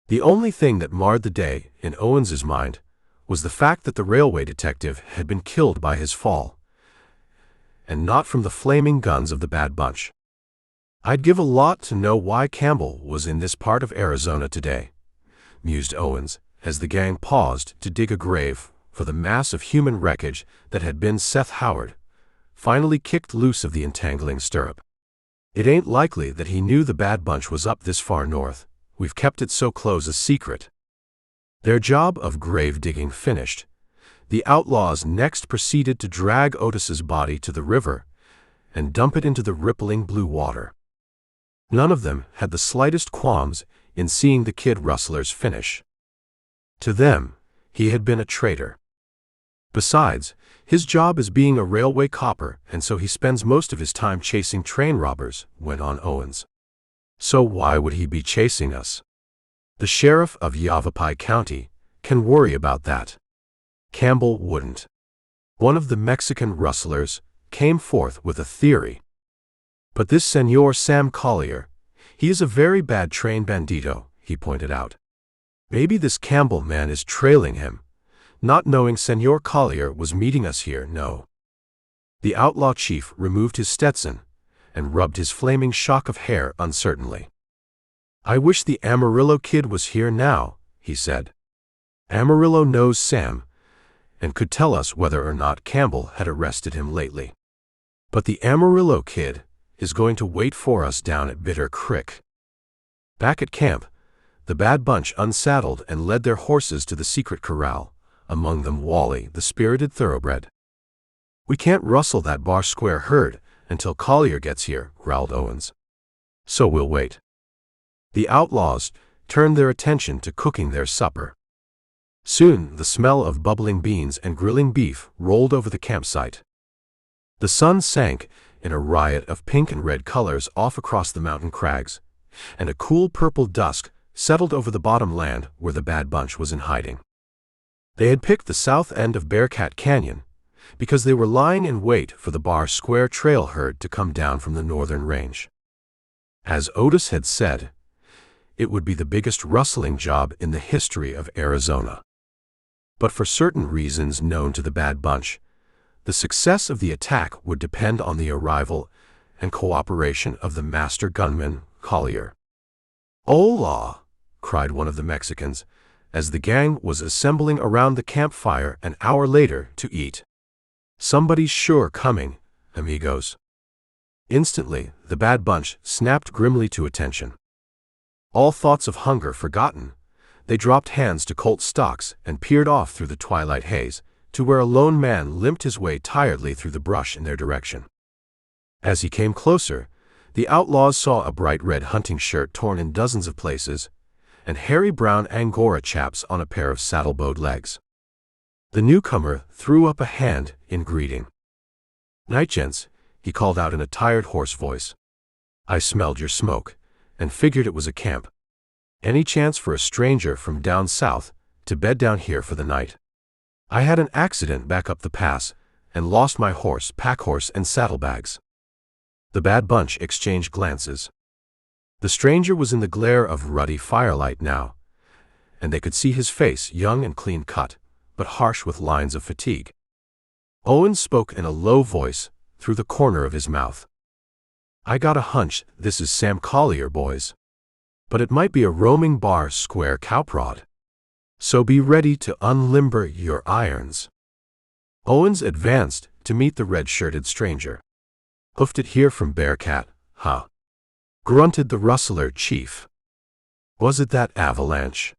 The only thing that marred the day in Owens's mind was the fact that the railway detective had been killed by his fall, and not from the flaming guns of the Bad Bunch. "I'd give a lot to know why Campbell was in this part of Arizona today," mused Owens, as the gang paused to dig a grave for the mass of human wreckage that had been Seth Howard, finally kicked loose of the entangling stirrup. "It ain't likely that he knew the Bad Bunch was up this far north. We've kept it so close a secret." Their job of grave digging finished, the outlaws next proceeded to drag Otis's body to the river and dump it into the rippling blue water. None of them had the slightest qualms in seeing the kid rustlers finish. To them, he had been a traitor. Besides, his job is being a railway copper, and so he spends most of his time chasing train robbers, went on Owens. "So why would he be chasing us? The sheriff of Yavapai County can worry about that. Campbell wouldn't." One of the Mexican rustlers came forth with a theory. "But this Senor Sam Collier, he is a very bad train bandito," he pointed out. "Maybe this Campbell man is trailing him, not knowing Senor Collier was meeting us here, no." The outlaw chief removed his Stetson and rubbed his flaming shock of hair uncertainly. "I wish the Amarillo kid was here now," he said. "Amarillo knows Sam and could tell us whether or not Campbell had arrested him lately. But the Amarillo kid is going to wait for us down at Bitter Creek." Back at camp, the Bad Bunch unsaddled and led their horses to the secret corral, among them Wally, the spirited thoroughbred. "We can't rustle that Bar Square herd until Collier gets here," growled Owens. "So we'll wait." The outlaws turned their attention to cooking their supper. Soon the smell of bubbling beans and grilling beef rolled over the campsite. The sun sank in a riot of pink and red colors off across the mountain crags, and a cool purple dusk settled over the bottom land where the Bad Bunch was in hiding. They had picked the south end of Bearcat Canyon because they were lying in wait for the Bar Square trail herd to come down from the northern range. As Otis had said, it would be the biggest rustling job in the history of Arizona. But for certain reasons known to the Bad Bunch, the success of the attack would depend on the arrival and cooperation of the master gunman, Collier. "Hola!" cried one of the Mexicans, as the gang was assembling around the campfire an hour later to eat. "Somebody's sure coming, amigos." Instantly, the Bad Bunch snapped grimly to attention. All thoughts of hunger forgotten, they dropped hands to Colt stocks and peered off through the twilight haze to where a lone man limped his way tiredly through the brush in their direction. As he came closer, the outlaws saw a bright red hunting shirt torn in dozens of places and hairy brown Angora chaps on a pair of saddle-bowed legs. The newcomer threw up a hand in greeting. "Night, gents," he called out in a tired, hoarse voice. "I smelled your smoke and figured it was a camp. Any chance for a stranger from down south to bed down here for the night? I had an accident back up the pass and lost my horse, packhorse, and saddlebags." The Bad Bunch exchanged glances. The stranger was in the glare of ruddy firelight now, and they could see his face, young and clean-cut, but harsh with lines of fatigue. Owens spoke in a low voice through the corner of his mouth. "I got a hunch this is Sam Collier, boys. But it might be a roaming bar square cowprod. So be ready to unlimber your irons." Owens advanced to meet the red-shirted stranger. "Hoofed it here from Bearcat, huh?" grunted the rustler chief. "Was it that Avalanche?"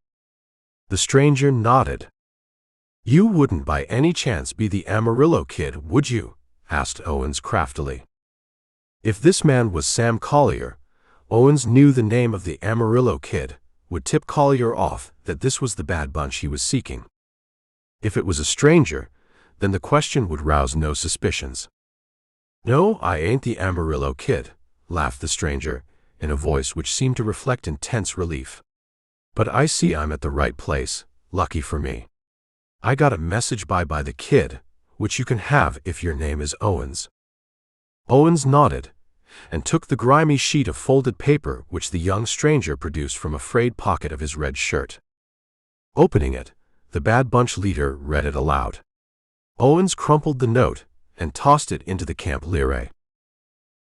The stranger nodded. "You wouldn't by any chance be the Amarillo kid, would you?" asked Owens craftily. If this man was Sam Collier, Owens knew the name of the Amarillo kid would tip Collier off that this was the Bad Bunch he was seeking. If it was a stranger, then the question would rouse no suspicions. "No, I ain't the Amarillo kid," laughed the stranger, in a voice which seemed to reflect intense relief. "But I see I'm at the right place, lucky for me. I got a message by the kid, which you can have if your name is Owens." Owens nodded, and took the grimy sheet of folded paper which the young stranger produced from a frayed pocket of his red shirt. Opening it, the Bad Bunch leader read it aloud. Owens crumpled the note and tossed it into the camp lyre.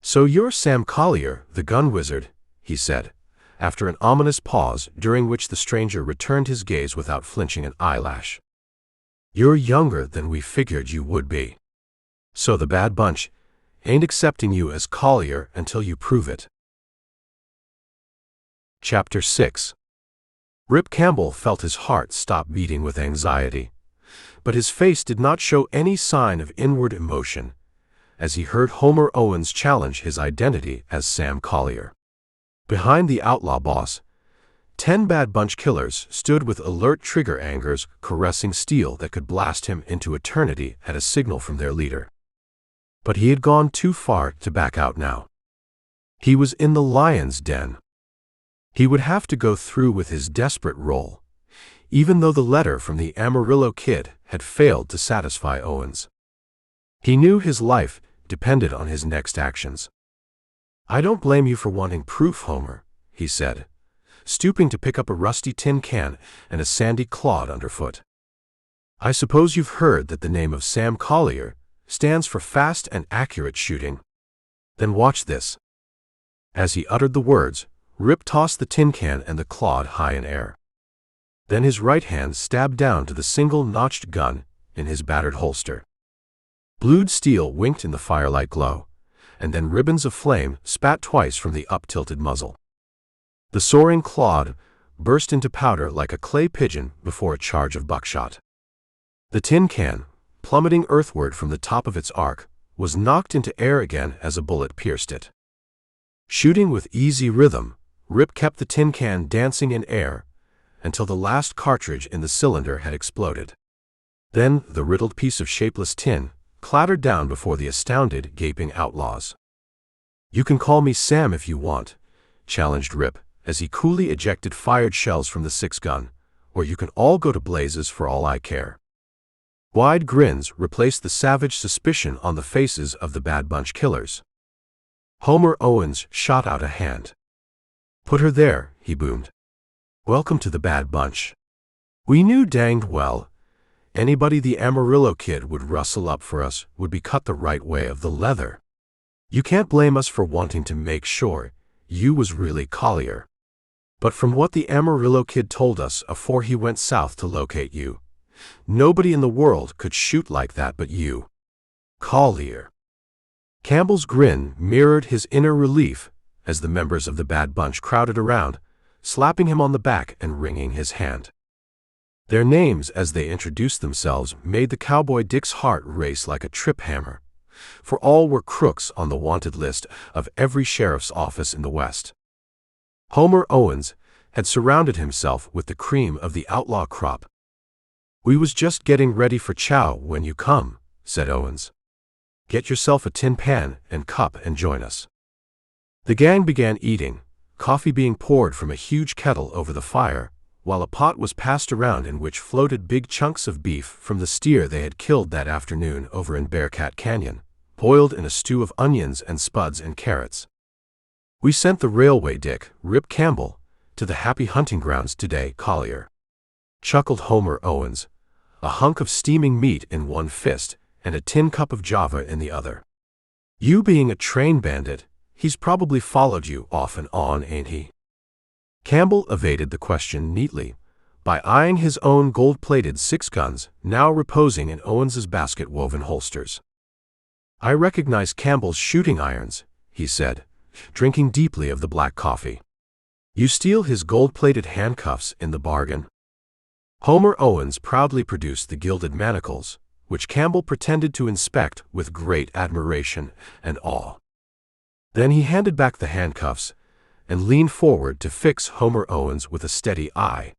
"So you're Sam Collier, the gun wizard," he said, after an ominous pause during which the stranger returned his gaze without flinching an eyelash. "You're younger than we figured you would be. So the Bad Bunch ain't accepting you as Collier until you prove it." Chapter 6. Rip Campbell felt his heart stop beating with anxiety, but his face did not show any sign of inward emotion as he heard Homer Owens challenge his identity as Sam Collier. Behind the outlaw boss, 10 Bad Bunch killers stood with alert trigger angers caressing steel that could blast him into eternity at a signal from their leader. But he had gone too far to back out now. He was in the lion's den. He would have to go through with his desperate role, even though the letter from the Amarillo kid had failed to satisfy Owens. He knew his life depended on his next actions. "I don't blame you for wanting proof, Homer," he said, stooping to pick up a rusty tin can and a sandy clod underfoot. "I suppose you've heard that the name of Sam Collier stands for fast and accurate shooting. Then watch this." As he uttered the words, Rip tossed the tin can and the clod high in air. Then his right hand stabbed down to the single-notched gun in his battered holster. Blued steel winked in the firelight glow, and then ribbons of flame spat twice from the up-tilted muzzle. The soaring clod burst into powder like a clay pigeon before a charge of buckshot. The tin can, plummeting earthward from the top of its arc, was knocked into air again as a bullet pierced it. Shooting with easy rhythm, Rip kept the tin can dancing in air until the last cartridge in the cylinder had exploded. Then the riddled piece of shapeless tin clattered down before the astounded, gaping outlaws. "You can call me Sam if you want," challenged Rip as he coolly ejected fired shells from the 6-gun, "or you can all go to blazes for all I care." Wide grins replaced the savage suspicion on the faces of the Bad Bunch killers. Homer Owens shot out a hand. "Put her there," he boomed. "Welcome to the Bad Bunch. We knew danged well anybody the Amarillo kid would rustle up for us would be cut the right way of the leather. You can't blame us for wanting to make sure you was really Collier. But from what the Amarillo kid told us afore he went south to locate you, nobody in the world could shoot like that but you. Collier." Campbell's grin mirrored his inner relief as the members of the Bad Bunch crowded around, slapping him on the back and wringing his hand. Their names, as they introduced themselves, made the cowboy Dick's heart race like a trip hammer, for all were crooks on the wanted list of every sheriff's office in the West. Homer Owens had surrounded himself with the cream of the outlaw crop. "We was just getting ready for chow when you come," said Owens. "Get yourself a tin pan and cup and join us." The gang began eating, coffee being poured from a huge kettle over the fire, while a pot was passed around in which floated big chunks of beef from the steer they had killed that afternoon over in Bearcat Canyon, boiled in a stew of onions and spuds and carrots. "We sent the railway Dick, Rip Campbell, to the happy hunting grounds today, Collier," chuckled Homer Owens, a hunk of steaming meat in one fist and a tin cup of Java in the other. "You being a train bandit, he's probably followed you off and on, ain't he?" Campbell evaded the question neatly by eyeing his own gold-plated 6 guns now reposing in Owens's basket-woven holsters. "I recognize Campbell's shooting irons," he said, drinking deeply of the black coffee. "You steal his gold-plated handcuffs in the bargain." Homer Owens proudly produced the gilded manacles, which Campbell pretended to inspect with great admiration and awe. Then he handed back the handcuffs and leaned forward to fix Homer Owens with a steady eye.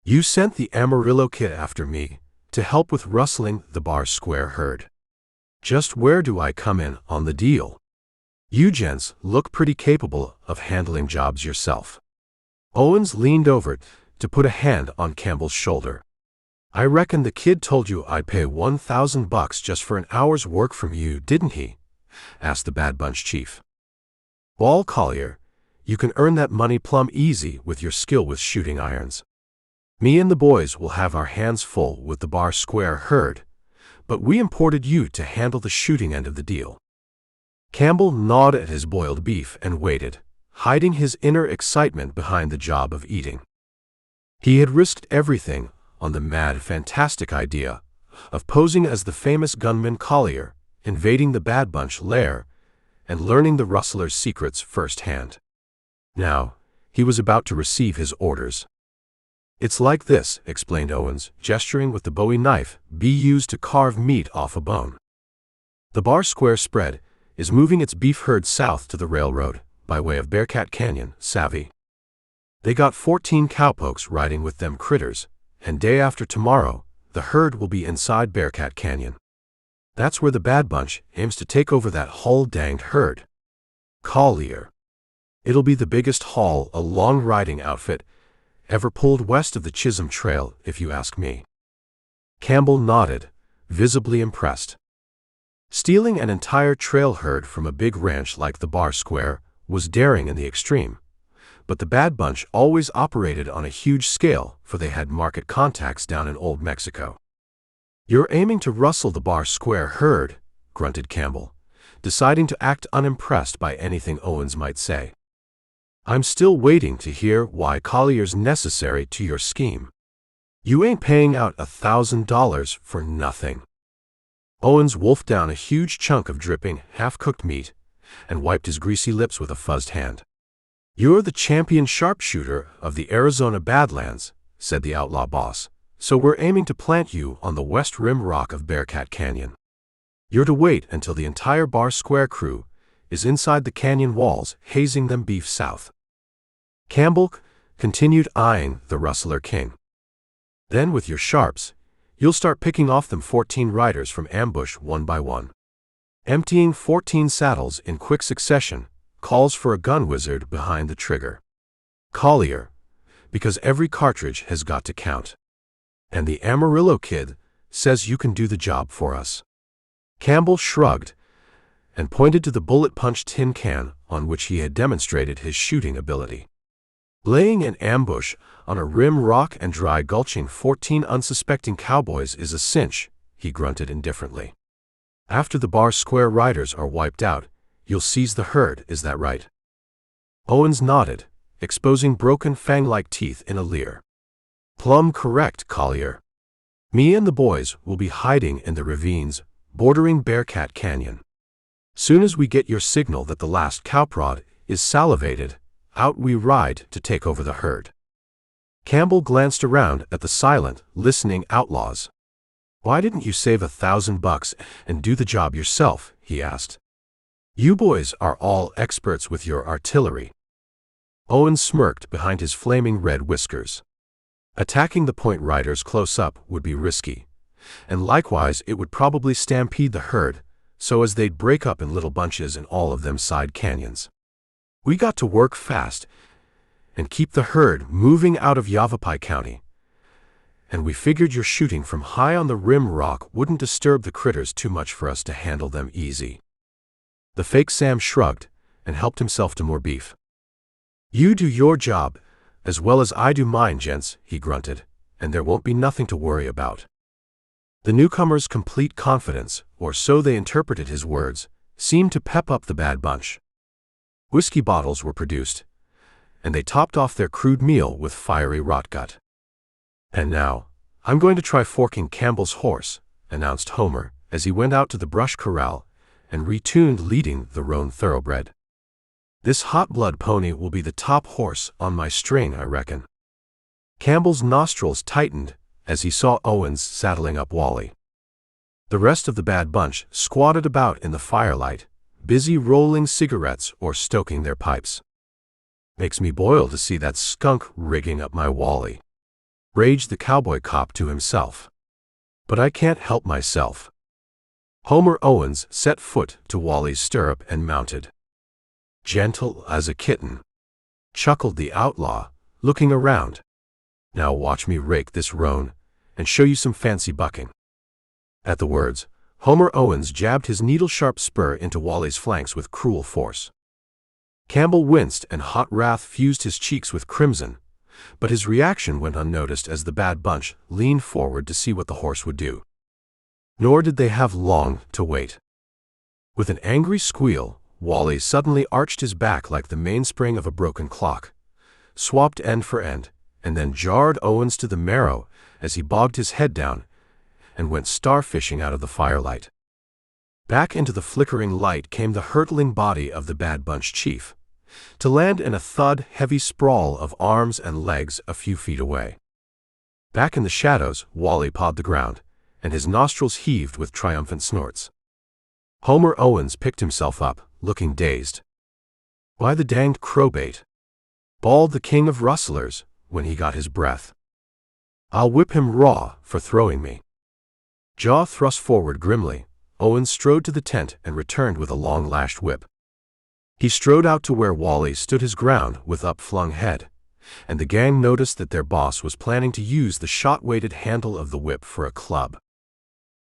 "You sent the Amarillo Kid after me to help with rustling the Bar Square herd. Just where do I come in on the deal? You gents look pretty capable of handling jobs yourself." Owens leaned over to put a hand on Campbell's shoulder. "I reckon the kid told you I'd pay $1,000 just for an hour's work from you, didn't he?" asked the Bad Bunch chief. "Wall, Collier, you can earn that money plumb easy with your skill with shooting irons. Me and the boys will have our hands full with the Bar Square herd, but we imported you to handle the shooting end of the deal." Campbell gnawed at his boiled beef and waited, hiding his inner excitement behind the job of eating. He had risked everything on the mad, fantastic idea of posing as the famous gunman Collier, invading the Bad Bunch lair, and learning the rustler's secrets firsthand. Now, he was about to receive his orders. "It's like this," explained Owens, gesturing with the Bowie knife be used to carve meat off a bone. "The Bar Square spread is moving its beef herd south to the railroad, by way of Bearcat Canyon, savvy? They got 14 cowpokes riding with them critters, and day after tomorrow, the herd will be inside Bearcat Canyon. That's where the Bad Bunch aims to take over that whole danged herd. Collier. It'll be the biggest haul a long-riding outfit ever pulled west of the Chisholm Trail, if you ask me." Campbell nodded, visibly impressed. Stealing an entire trail herd from a big ranch like the Bar Square was daring in the extreme, but the Bad Bunch always operated on a huge scale, for they had market contacts down in Old Mexico. "You're aiming to rustle the Bar Square herd," grunted Campbell, deciding to act unimpressed by anything Owens might say. "I'm still waiting to hear why Collier's necessary to your scheme. You ain't paying out $1,000 for nothing." Owens wolfed down a huge chunk of dripping, half-cooked meat and wiped his greasy lips with a fuzzed hand. "You're the champion sharpshooter of the Arizona Badlands," said the outlaw boss, "so we're aiming to plant you on the west rim rock of Bearcat Canyon. You're to wait until the entire Bar Square crew is inside the canyon walls, hazing them beef south." Campbell continued eyeing the Rustler King. "Then with your sharps, you'll start picking off them 14 riders from ambush one by one. Emptying 14 saddles in quick succession calls for a gun wizard behind the trigger. Collier, because every cartridge has got to count. And the Amarillo Kid says you can do the job for us." Campbell shrugged and pointed to the bullet-punch tin can on which he had demonstrated his shooting ability. "Laying an ambush on a rim rock and dry gulching 14 unsuspecting cowboys is a cinch," he grunted indifferently. "After the Bar Square riders are wiped out, you'll seize the herd, is that right?" Owens nodded, exposing broken fang-like teeth in a leer. "Plumb correct, Collier. Me and the boys will be hiding in the ravines bordering Bearcat Canyon. Soon as we get your signal that the last cowprod is salivated, out we ride to take over the herd." Campbell glanced around at the silent, listening outlaws. "Why didn't you save $1,000 and do the job yourself?" he asked. "You boys are all experts with your artillery." Owens smirked behind his flaming red whiskers. "Attacking the point riders close up would be risky, and likewise it would probably stampede the herd, so as they'd break up in little bunches in all of them side canyons. We got to work fast and keep the herd moving out of Yavapai County, and we figured your shooting from high on the rim rock wouldn't disturb the critters too much for us to handle them easy." The fake Sam shrugged and helped himself to more beef. "You do your job as well as I do mine, gents," he grunted, "and there won't be nothing to worry about." The newcomer's complete confidence, or so they interpreted his words, seemed to pep up the Bad Bunch. Whiskey bottles were produced, and they topped off their crude meal with fiery rotgut. "And now, I'm going to try forking Campbell's horse," announced Homer as he went out to the brush corral and retuned leading the roan thoroughbred. "This hot blood pony will be the top horse on my string, I reckon." Campbell's nostrils tightened as he saw Owens saddling up Wally. The rest of the Bad Bunch squatted about in the firelight, busy rolling cigarettes or stoking their pipes. "Makes me boil to see that skunk rigging up my Wally," raged the cowboy cop to himself. "But I can't help myself." Homer Owens set foot to Wally's stirrup and mounted. "Gentle as a kitten," chuckled the outlaw, looking around. "Now watch me rake this roan and show you some fancy bucking." At the words, Homer Owens jabbed his needle-sharp spur into Wally's flanks with cruel force. Campbell winced and hot wrath fused his cheeks with crimson, but his reaction went unnoticed as the Bad Bunch leaned forward to see what the horse would do. Nor did they have long to wait. With an angry squeal, Wally suddenly arched his back like the mainspring of a broken clock, swapped end for end, and then jarred Owens to the marrow as he bogged his head down and went starfishing out of the firelight. Back into the flickering light came the hurtling body of the Bad Bunch chief, to land in a thud-heavy sprawl of arms and legs a few feet away. Back in the shadows, Wally pawed the ground, and his nostrils heaved with triumphant snorts. Homer Owens picked himself up, looking dazed. "Why the danged crowbait?" bawled the king of rustlers when he got his breath. "I'll whip him raw for throwing me." Jaw thrust forward grimly, Owens strode to the tent and returned with a long-lashed whip. He strode out to where Wally stood his ground with upflung head, and the gang noticed that their boss was planning to use the shot-weighted handle of the whip for a club.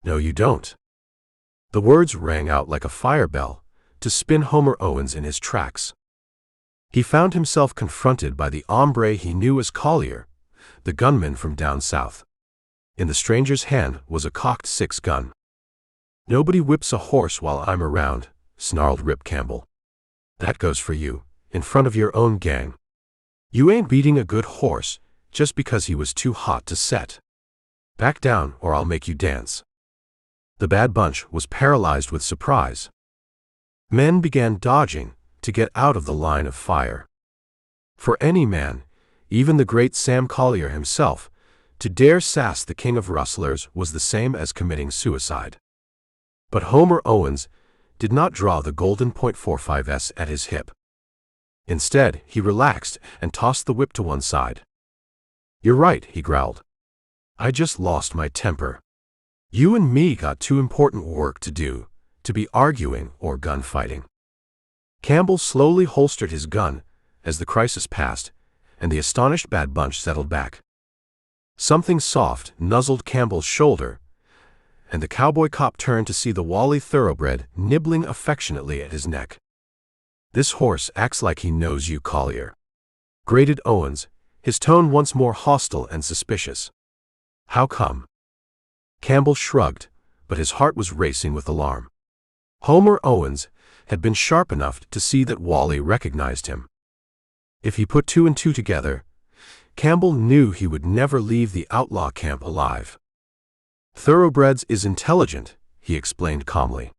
"No, you don't." The words rang out like a fire bell to spin Homer Owens in his tracks. He found himself confronted by the hombre he knew as Collier, the gunman from down south. In the stranger's hand was a cocked 6-gun. "Nobody whips a horse while I'm around," snarled Rip Campbell. "That goes for you, in front of your own gang. You ain't beating a good horse just because he was too hot to set. Back down or I'll make you dance." The Bad Bunch was paralyzed with surprise. Men began dodging to get out of the line of fire. For any man, even the great Sam Collier himself, to dare sass the king of rustlers was the same as committing suicide. But Homer Owens did not draw the golden .45s at his hip. Instead, he relaxed and tossed the whip to one side. "You're right," he growled. "I just lost my temper. You and me got too important work to do, to be arguing or gunfighting." Campbell slowly holstered his gun as the crisis passed, and the astonished Bad Bunch settled back. Something soft nuzzled Campbell's shoulder, and the cowboy cop turned to see the Wally thoroughbred nibbling affectionately at his neck. "This horse acts like he knows you, Collier," grated Owens, his tone once more hostile and suspicious. "How come?" Campbell shrugged, but his heart was racing with alarm. Homer Owens had been sharp enough to see that Wally recognized him. If he put two and two together, Campbell knew he would never leave the outlaw camp alive. "Thoroughbreds is intelligent," he explained calmly.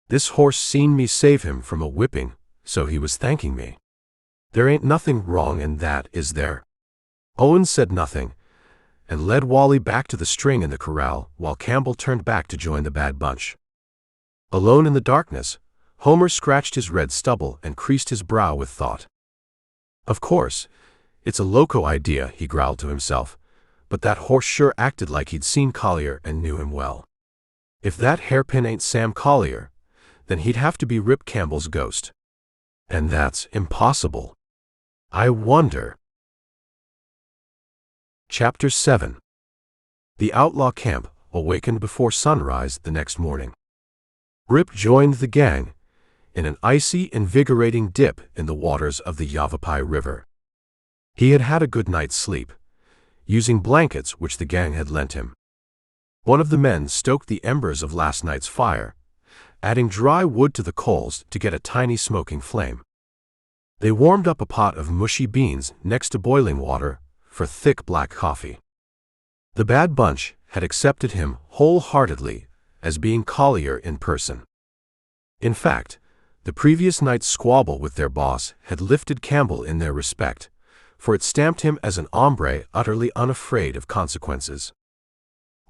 This horse seen me save him from a whipping, so he was thanking me. There ain't nothing wrong in that, is there?" Owens said nothing, and led Wally back to the string in the corral while Campbell turned back to join the Bad Bunch. Alone in the darkness, Homer scratched his red stubble and creased his brow with thought. "Of course, it's a loco idea," he growled to himself, "but that horse sure acted like he'd seen Collier and knew him well. If that hairpin ain't Sam Collier, then he'd have to be Rip Campbell's ghost. And that's impossible. I wonder." Chapter 7. The outlaw camp awakened before sunrise the next morning. Rip joined the gang in an icy, invigorating dip in the waters of the Yavapai River. He had had a good night's sleep, using blankets which the gang had lent him. One of the men stoked the embers of last night's fire, adding dry wood to the coals to get a tiny smoking flame. They warmed up a pot of mushy beans next to boiling water for thick black coffee. The Bad Bunch had accepted him wholeheartedly as being Collier in person. In fact, the previous night's squabble with their boss had lifted Campbell in their respect, for it stamped him as an hombre utterly unafraid of consequences.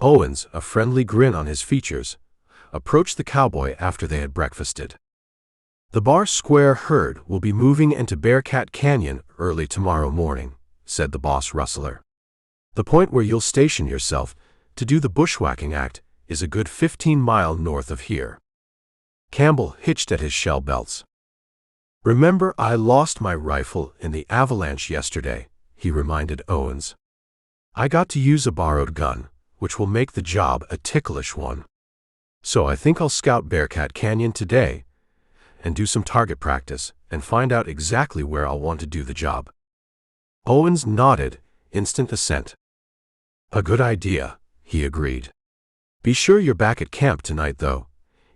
Owens, a friendly grin on his features, approached the cowboy after they had breakfasted. "The Bar Square herd will be moving into Bearcat Canyon early tomorrow morning," said the boss rustler. "The point where you'll station yourself to do the bushwhacking act is a good 15 miles north of here." Campbell hitched at his shell belts. "Remember, I lost my rifle in the Avalanche yesterday," he reminded Owens. "I got to use a borrowed gun, which will make the job a ticklish one. So I think I'll scout Bearcat Canyon today and do some target practice and find out exactly where I'll want to do the job." Owens nodded, instant assent. "A good idea," he agreed. "Be sure you're back at camp tonight, though,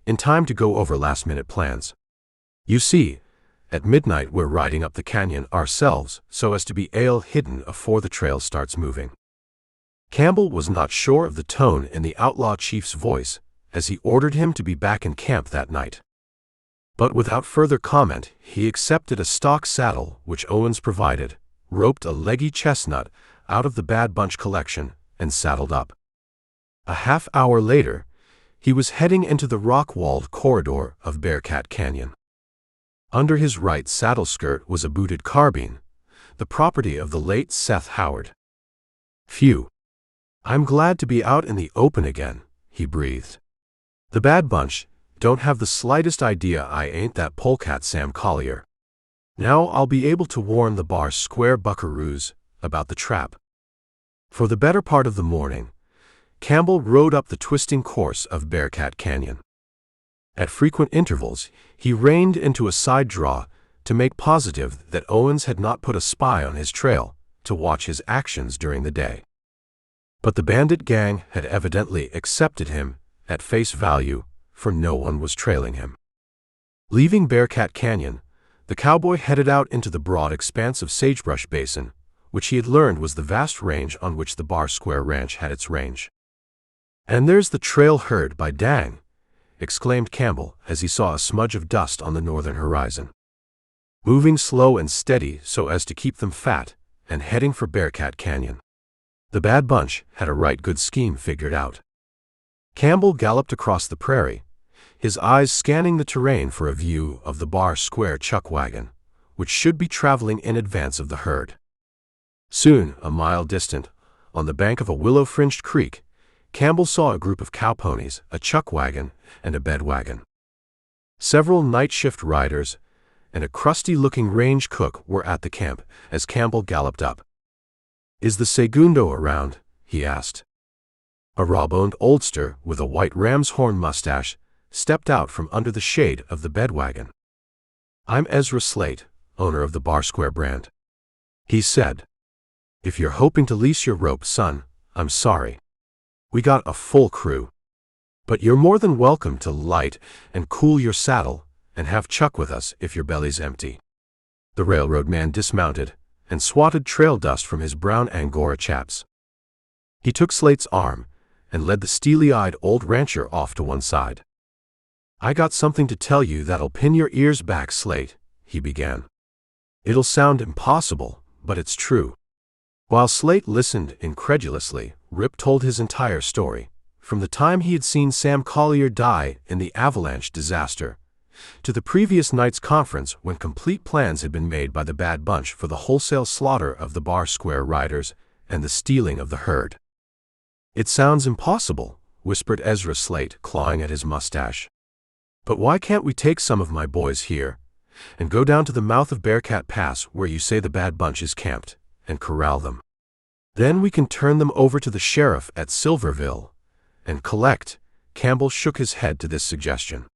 in time to go over last-minute plans. You see, at midnight we're riding up the canyon ourselves so as to be hidden afore the trail starts moving." Campbell was not sure of the tone in the outlaw chief's voice as he ordered him to be back in camp that night. But without further comment, he accepted a stock saddle which Owens provided, roped a leggy chestnut out of the Bad Bunch collection, and saddled up. A half-hour later, he was heading into the rock-walled corridor of Bearcat Canyon. Under his right saddle skirt was a booted carbine, the property of the late Seth Howard. "Phew. I'm glad to be out in the open again," he breathed. "The Bad Bunch don't have the slightest idea I ain't that polecat Sam Collier. Now I'll be able to warn the Bar Square buckaroos about the trap." For the better part of the morning, Campbell rode up the twisting course of Bearcat Canyon. At frequent intervals, he reined into a side draw to make positive that Owens had not put a spy on his trail to watch his actions during the day. But the bandit gang had evidently accepted him at face value, for no one was trailing him. Leaving Bearcat Canyon, the cowboy headed out into the broad expanse of sagebrush basin, which he had learned was the vast range on which the Bar Square Ranch had its range. "And there's the trail herd, by dang!" exclaimed Campbell as he saw a smudge of dust on the northern horizon. Moving slow and steady so as to keep them fat, and heading for Bearcat Canyon. The Bad Bunch had a right good scheme figured out. Campbell galloped across the prairie, his eyes scanning the terrain for a view of the Bar Square chuck wagon, which should be traveling in advance of the herd. Soon, a mile distant, on the bank of a willow-fringed creek, Campbell saw a group of cowponies, a chuck wagon, and a bed wagon. Several night-shift riders and a crusty-looking range cook were at the camp as Campbell galloped up. "Is the segundo around?" he asked. A raw-boned oldster with a white ram's horn mustache stepped out from under the shade of the bed wagon. "I'm Ezra Slate, owner of the Bar Square brand," he said. "If you're hoping to lease your rope, son, I'm sorry. We got a full crew. But you're more than welcome to light and cool your saddle and have chuck with us if your belly's empty." The railroad man dismounted and swatted trail dust from his brown Angora chaps. He took Slate's arm and led the steely-eyed old rancher off to one side. "I got something to tell you that'll pin your ears back, Slate," he began. "It'll sound impossible, but it's true." While Slate listened incredulously, Rip told his entire story, from the time he had seen Sam Collier die in the Avalanche disaster, to the previous night's conference when complete plans had been made by the Bad Bunch for the wholesale slaughter of the Bar Square riders and the stealing of the herd. "It sounds impossible," whispered Ezra Slate, clawing at his mustache. "But why can't we take some of my boys here and go down to the mouth of Bearcat Pass where you say the Bad Bunch is camped and corral them? Then we can turn them over to the sheriff at Silverville and collect." Campbell shook his head to this suggestion.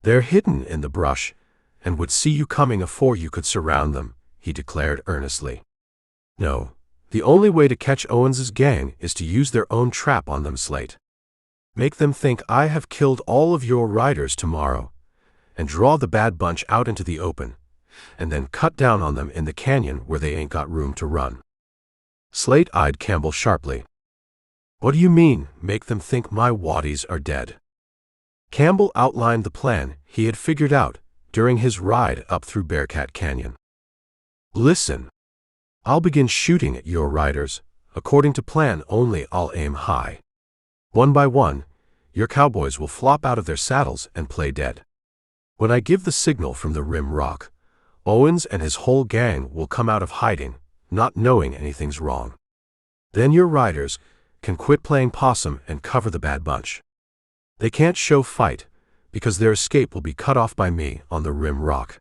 "They're hidden in the brush and would see you coming afore you could surround them," he declared earnestly. "No, the only way to catch Owens's gang is to use their own trap on them, Slate. Make them think I have killed all of your riders tomorrow, and draw the Bad Bunch out into the open, and then cut down on them in the canyon where they ain't got room to run." Slate eyed Campbell sharply. "What do you mean, make them think my waddies are dead?" Campbell outlined the plan he had figured out during his ride up through Bearcat Canyon. "Listen, I'll begin shooting at your riders, according to plan, only I'll aim high. One by one, your cowboys will flop out of their saddles and play dead. When I give the signal from the rim rock, Owens and his whole gang will come out of hiding, not knowing anything's wrong. Then your riders can quit playing possum and cover the Bad Bunch. They can't show fight, because their escape will be cut off by me on the rim rock."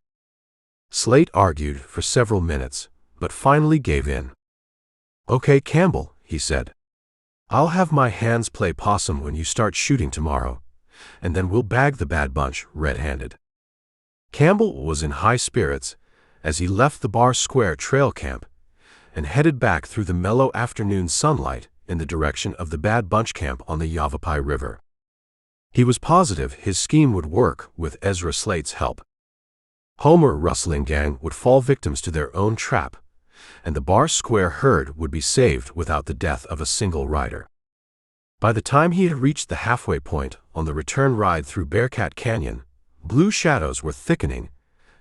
Slate argued for several minutes, but finally gave in. "Okay, Campbell," he said. "I'll have my hands play possum when you start shooting tomorrow, and then we'll bag the Bad Bunch red-handed." Campbell was in high spirits as he left the Bar Square trail camp and headed back through the mellow afternoon sunlight in the direction of the Bad Bunch camp on the Yavapai River. He was positive his scheme would work with Ezra Slate's help. Homer Rustling gang would fall victims to their own trap, and the Bar Square herd would be saved without the death of a single rider. By the time he had reached the halfway point on the return ride through Bearcat Canyon, blue shadows were thickening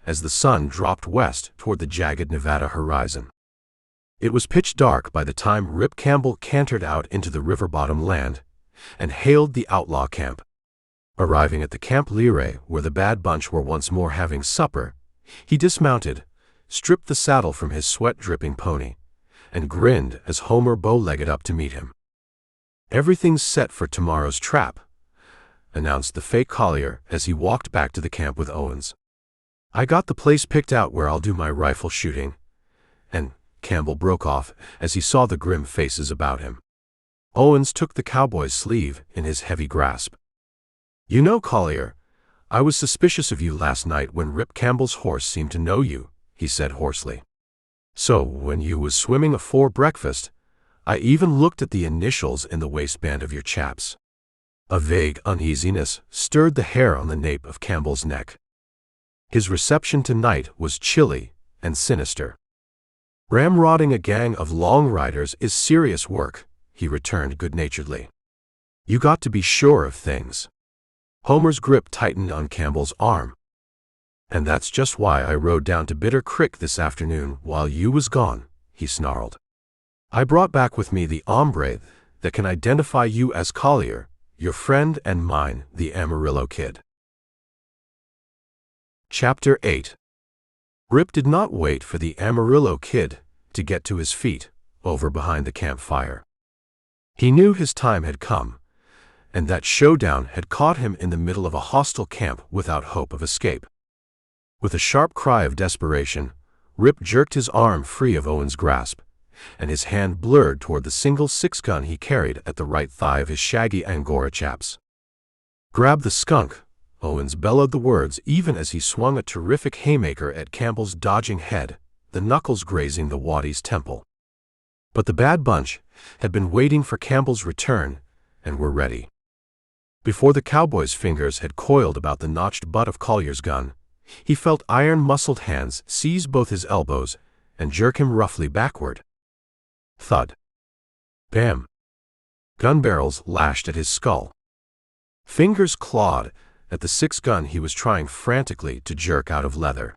as the sun dropped west toward the jagged Nevada horizon. It was pitch dark by the time Rip Campbell cantered out into the river-bottom land and hailed the outlaw camp. Arriving at the Camp Leray, where the Bad Bunch were once more having supper, he dismounted, stripped the saddle from his sweat-dripping pony, and grinned as Homer bow-legged up to meet him. "Everything's set for tomorrow's trap," announced the fake Collier as he walked back to the camp with Owens. "I got the place picked out where I'll do my rifle shooting," and Campbell broke off as he saw the grim faces about him. Owens took the cowboy's sleeve in his heavy grasp. "You know, Collier, I was suspicious of you last night when Rip Campbell's horse seemed to know you," he said hoarsely. "So, when you was swimming afore breakfast, I even looked at the initials in the waistband of your chaps." A vague uneasiness stirred the hair on the nape of Campbell's neck. His reception tonight was chilly and sinister. "Ramrodding a gang of long riders is serious work," he returned good-naturedly. "You got to be sure of things." Homer's grip tightened on Campbell's arm. "And that's just why I rode down to Bitter Creek this afternoon while you was gone," he snarled. "I brought back with me the hombre that can identify you as Collier, your friend and mine, the Amarillo Kid." Chapter 8. Rip did not wait for the Amarillo Kid to get to his feet over behind the campfire. He knew his time had come, and that Showdown had caught him in the middle of a hostile camp without hope of escape. With a sharp cry of desperation, Rip jerked his arm free of Owen's grasp, and his hand blurred toward the single six-gun he carried at the right thigh of his shaggy Angora chaps. "Grab the skunk," Owens bellowed the words even as he swung a terrific haymaker at Campbell's dodging head, the knuckles grazing the waddy's temple. But the Bad Bunch had been waiting for Campbell's return and were ready. Before the cowboy's fingers had coiled about the notched butt of Collier's gun, he felt iron-muscled hands seize both his elbows and jerk him roughly backward. Thud. Bam. Gun barrels lashed at his skull. Fingers clawed at the 6-gun he was trying frantically to jerk out of leather.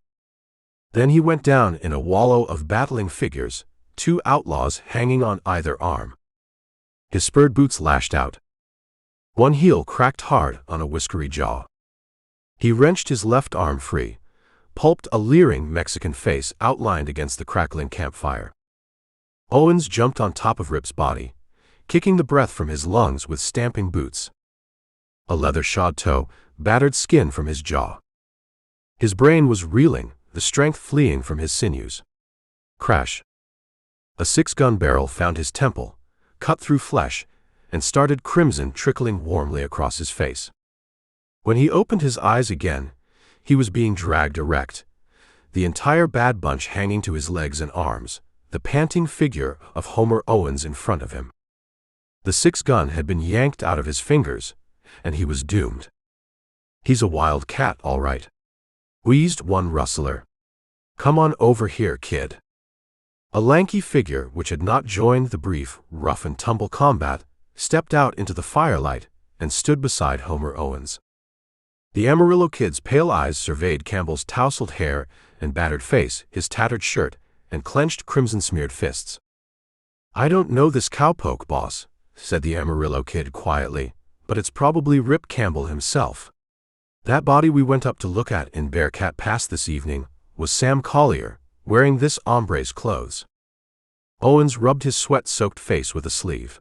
Then he went down in a wallow of battling figures, 2 outlaws hanging on either arm. His spurred boots lashed out. One heel cracked hard on a whiskery jaw. He wrenched his left arm free, pulped a leering Mexican face outlined against the crackling campfire. Owens jumped on top of Rip's body, kicking the breath from his lungs with stamping boots. A leather-shod toe battered skin from his jaw. His brain was reeling, the strength fleeing from his sinews. Crash! A 6-gun barrel found his temple, cut through flesh, and started crimson trickling warmly across his face. When he opened his eyes again, he was being dragged erect, the entire Bad Bunch hanging to his legs and arms, the panting figure of Homer Owens in front of him. The 6-gun had been yanked out of his fingers, and he was doomed. "He's a wild cat, all right," wheezed one rustler. "Come on over here, kid." A lanky figure, which had not joined the brief, rough-and-tumble combat, stepped out into the firelight and stood beside Homer Owens. The Amarillo Kid's pale eyes surveyed Campbell's tousled hair and battered face, his tattered shirt, and clenched crimson-smeared fists. "I don't know this cowpoke, boss," said the Amarillo Kid quietly, "but it's probably Rip Campbell himself. That body we went up to look at in Bearcat Pass this evening was Sam Collier, wearing this hombre's clothes." Owens rubbed his sweat-soaked face with a sleeve.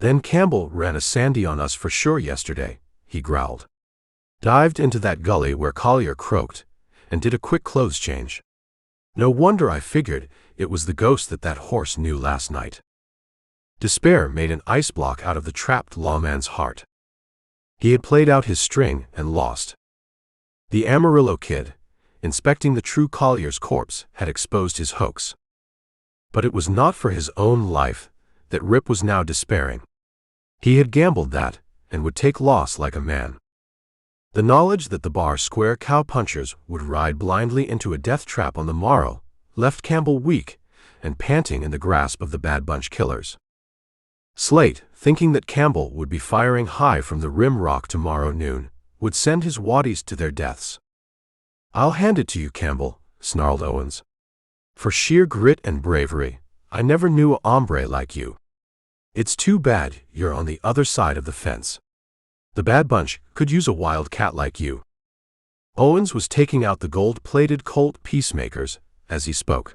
"Then Campbell ran a sandy on us for sure yesterday," he growled. "Dived into that gully where Collier croaked, and did a quick clothes change. No wonder I figured it was the ghost that horse knew last night." Despair made an ice block out of the trapped lawman's heart. He had played out his string and lost. The Amarillo Kid, inspecting the true Collier's corpse, had exposed his hoax. But it was not for his own life that Rip was now despairing. He had gambled that, and would take loss like a man. The knowledge that the Bar Square cowpunchers would ride blindly into a death trap on the morrow left Campbell weak and panting in the grasp of the Bad Bunch killers. Slate, thinking that Campbell would be firing high from the Rim Rock tomorrow noon, would send his waddies to their deaths. "I'll hand it to you, Campbell," snarled Owens. "For sheer grit and bravery, I never knew a hombre like you. It's too bad you're on the other side of the fence. The Bad Bunch could use a wild cat like you." Owens was taking out the gold-plated Colt peacemakers as he spoke.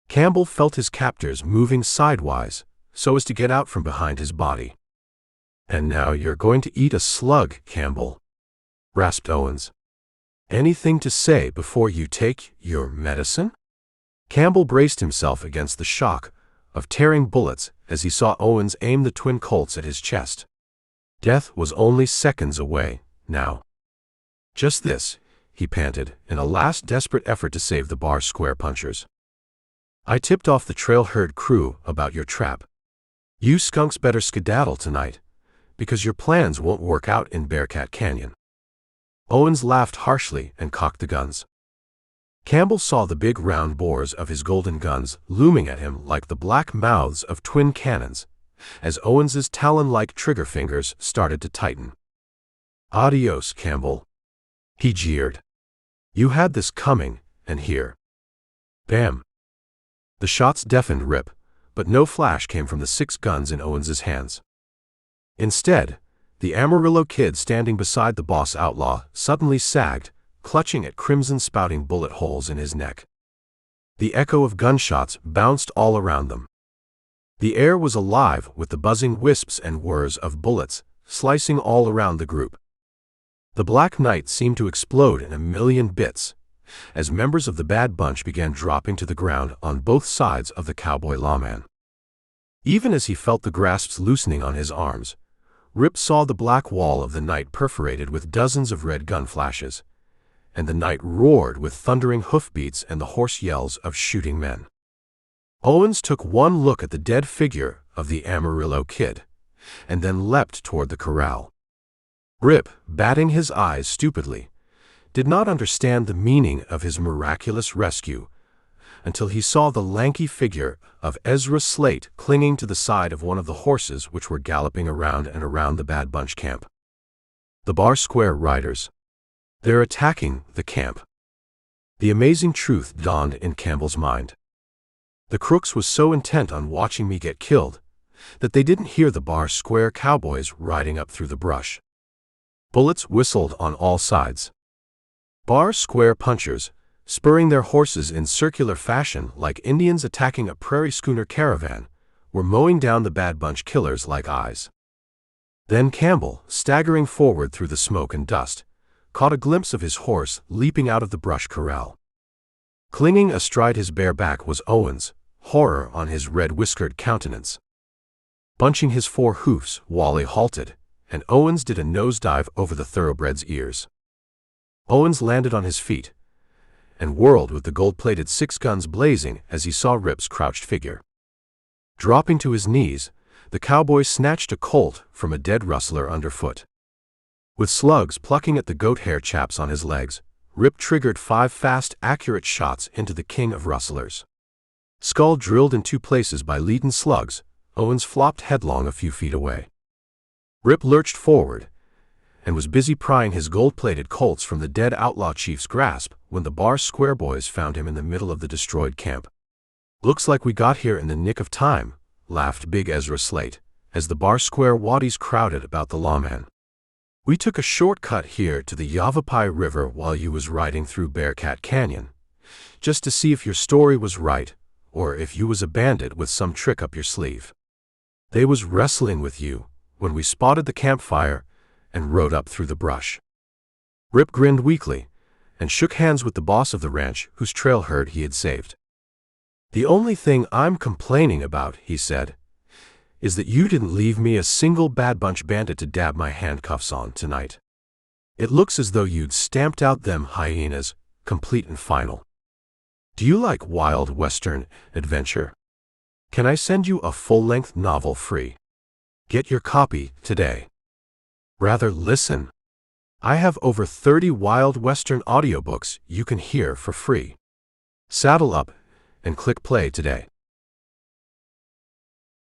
Campbell felt his captors moving sidewise so as to get out from behind his body. "And now you're going to eat a slug, Campbell," rasped Owens. "Anything to say before you take your medicine?" Campbell braced himself against the shock of tearing bullets as he saw Owens aim the twin Colts at his chest. Death was only seconds away, now. "Just this," he panted, in a last desperate effort to save the Bar Square punchers. "I tipped off the trail herd crew about your trap. You skunks better skedaddle tonight, because your plans won't work out in Bearcat Canyon." Owens laughed harshly and cocked the guns. Campbell saw the big round bores of his golden guns looming at him like the black mouths of twin cannons, as Owens's talon-like trigger fingers started to tighten. "Adios, Campbell," he jeered. "You had this coming, and here." Bam! The shots deafened Rip, but no flash came from the 6 guns in Owens's hands. Instead, the Amarillo Kid standing beside the boss outlaw suddenly sagged, clutching at crimson-spouting bullet holes in his neck. The echo of gunshots bounced all around them. The air was alive with the buzzing wisps and whirs of bullets, slicing all around the group. The black night seemed to explode in a million bits, as members of the Bad Bunch began dropping to the ground on both sides of the cowboy lawman. Even as he felt the grasps loosening on his arms, Rip saw the black wall of the night perforated with dozens of red gun flashes, and the night roared with thundering hoofbeats and the hoarse yells of shooting men. Owens took one look at the dead figure of the Amarillo Kid, and then leapt toward the corral. Rip, batting his eyes stupidly, did not understand the meaning of his miraculous rescue until he saw the lanky figure of Ezra Slate clinging to the side of one of the horses which were galloping around and around the Bad Bunch camp. The Bar Square Riders. They're attacking the camp. The amazing truth dawned in Campbell's mind. The crooks was so intent on watching me get killed that they didn't hear the Bar Square cowboys riding up through the brush. Bullets whistled on all sides. Bar Square punchers, spurring their horses in circular fashion like Indians attacking a prairie schooner caravan, were mowing down the Bad Bunch killers like eyes. Then Campbell, staggering forward through the smoke and dust, caught a glimpse of his horse leaping out of the brush corral. Clinging astride his bare back was Owens, horror on his red-whiskered countenance. Bunching his four hoofs, Wally halted, and Owens did a nosedive over the thoroughbred's ears. Owens landed on his feet and whirled with the gold-plated 6 guns blazing as he saw Rip's crouched figure. Dropping to his knees, the cowboy snatched a Colt from a dead rustler underfoot. With slugs plucking at the goat hair chaps on his legs, Rip triggered 5 fast, accurate shots into the king of rustlers. Skull drilled in 2 places by leaden slugs, Owens flopped headlong a few feet away. Rip lurched forward and was busy prying his gold-plated Colts from the dead outlaw chief's grasp when the Bar Square boys found him in the middle of the destroyed camp. "Looks like we got here in the nick of time," laughed Big Ezra Slate, as the Bar Square waddies crowded about the lawman. "We took a shortcut here to the Yavapai River while you was riding through Bearcat Canyon, just to see if your story was right, or if you was a bandit with some trick up your sleeve. They was wrestling with you when we spotted the campfire and rode up through the brush." Rip grinned weakly and shook hands with the boss of the ranch whose trail herd he had saved. "The only thing I'm complaining about," he said, "is that you didn't leave me a single Bad Bunch bandit to dab my handcuffs on tonight. It looks as though you'd stamped out them hyenas, complete and final. Do you like wild Western adventure? Can I send you a full-length novel free? Get your copy today. Rather, listen. I have over 30 Wild Western audiobooks you can hear for free. Saddle up and click play today."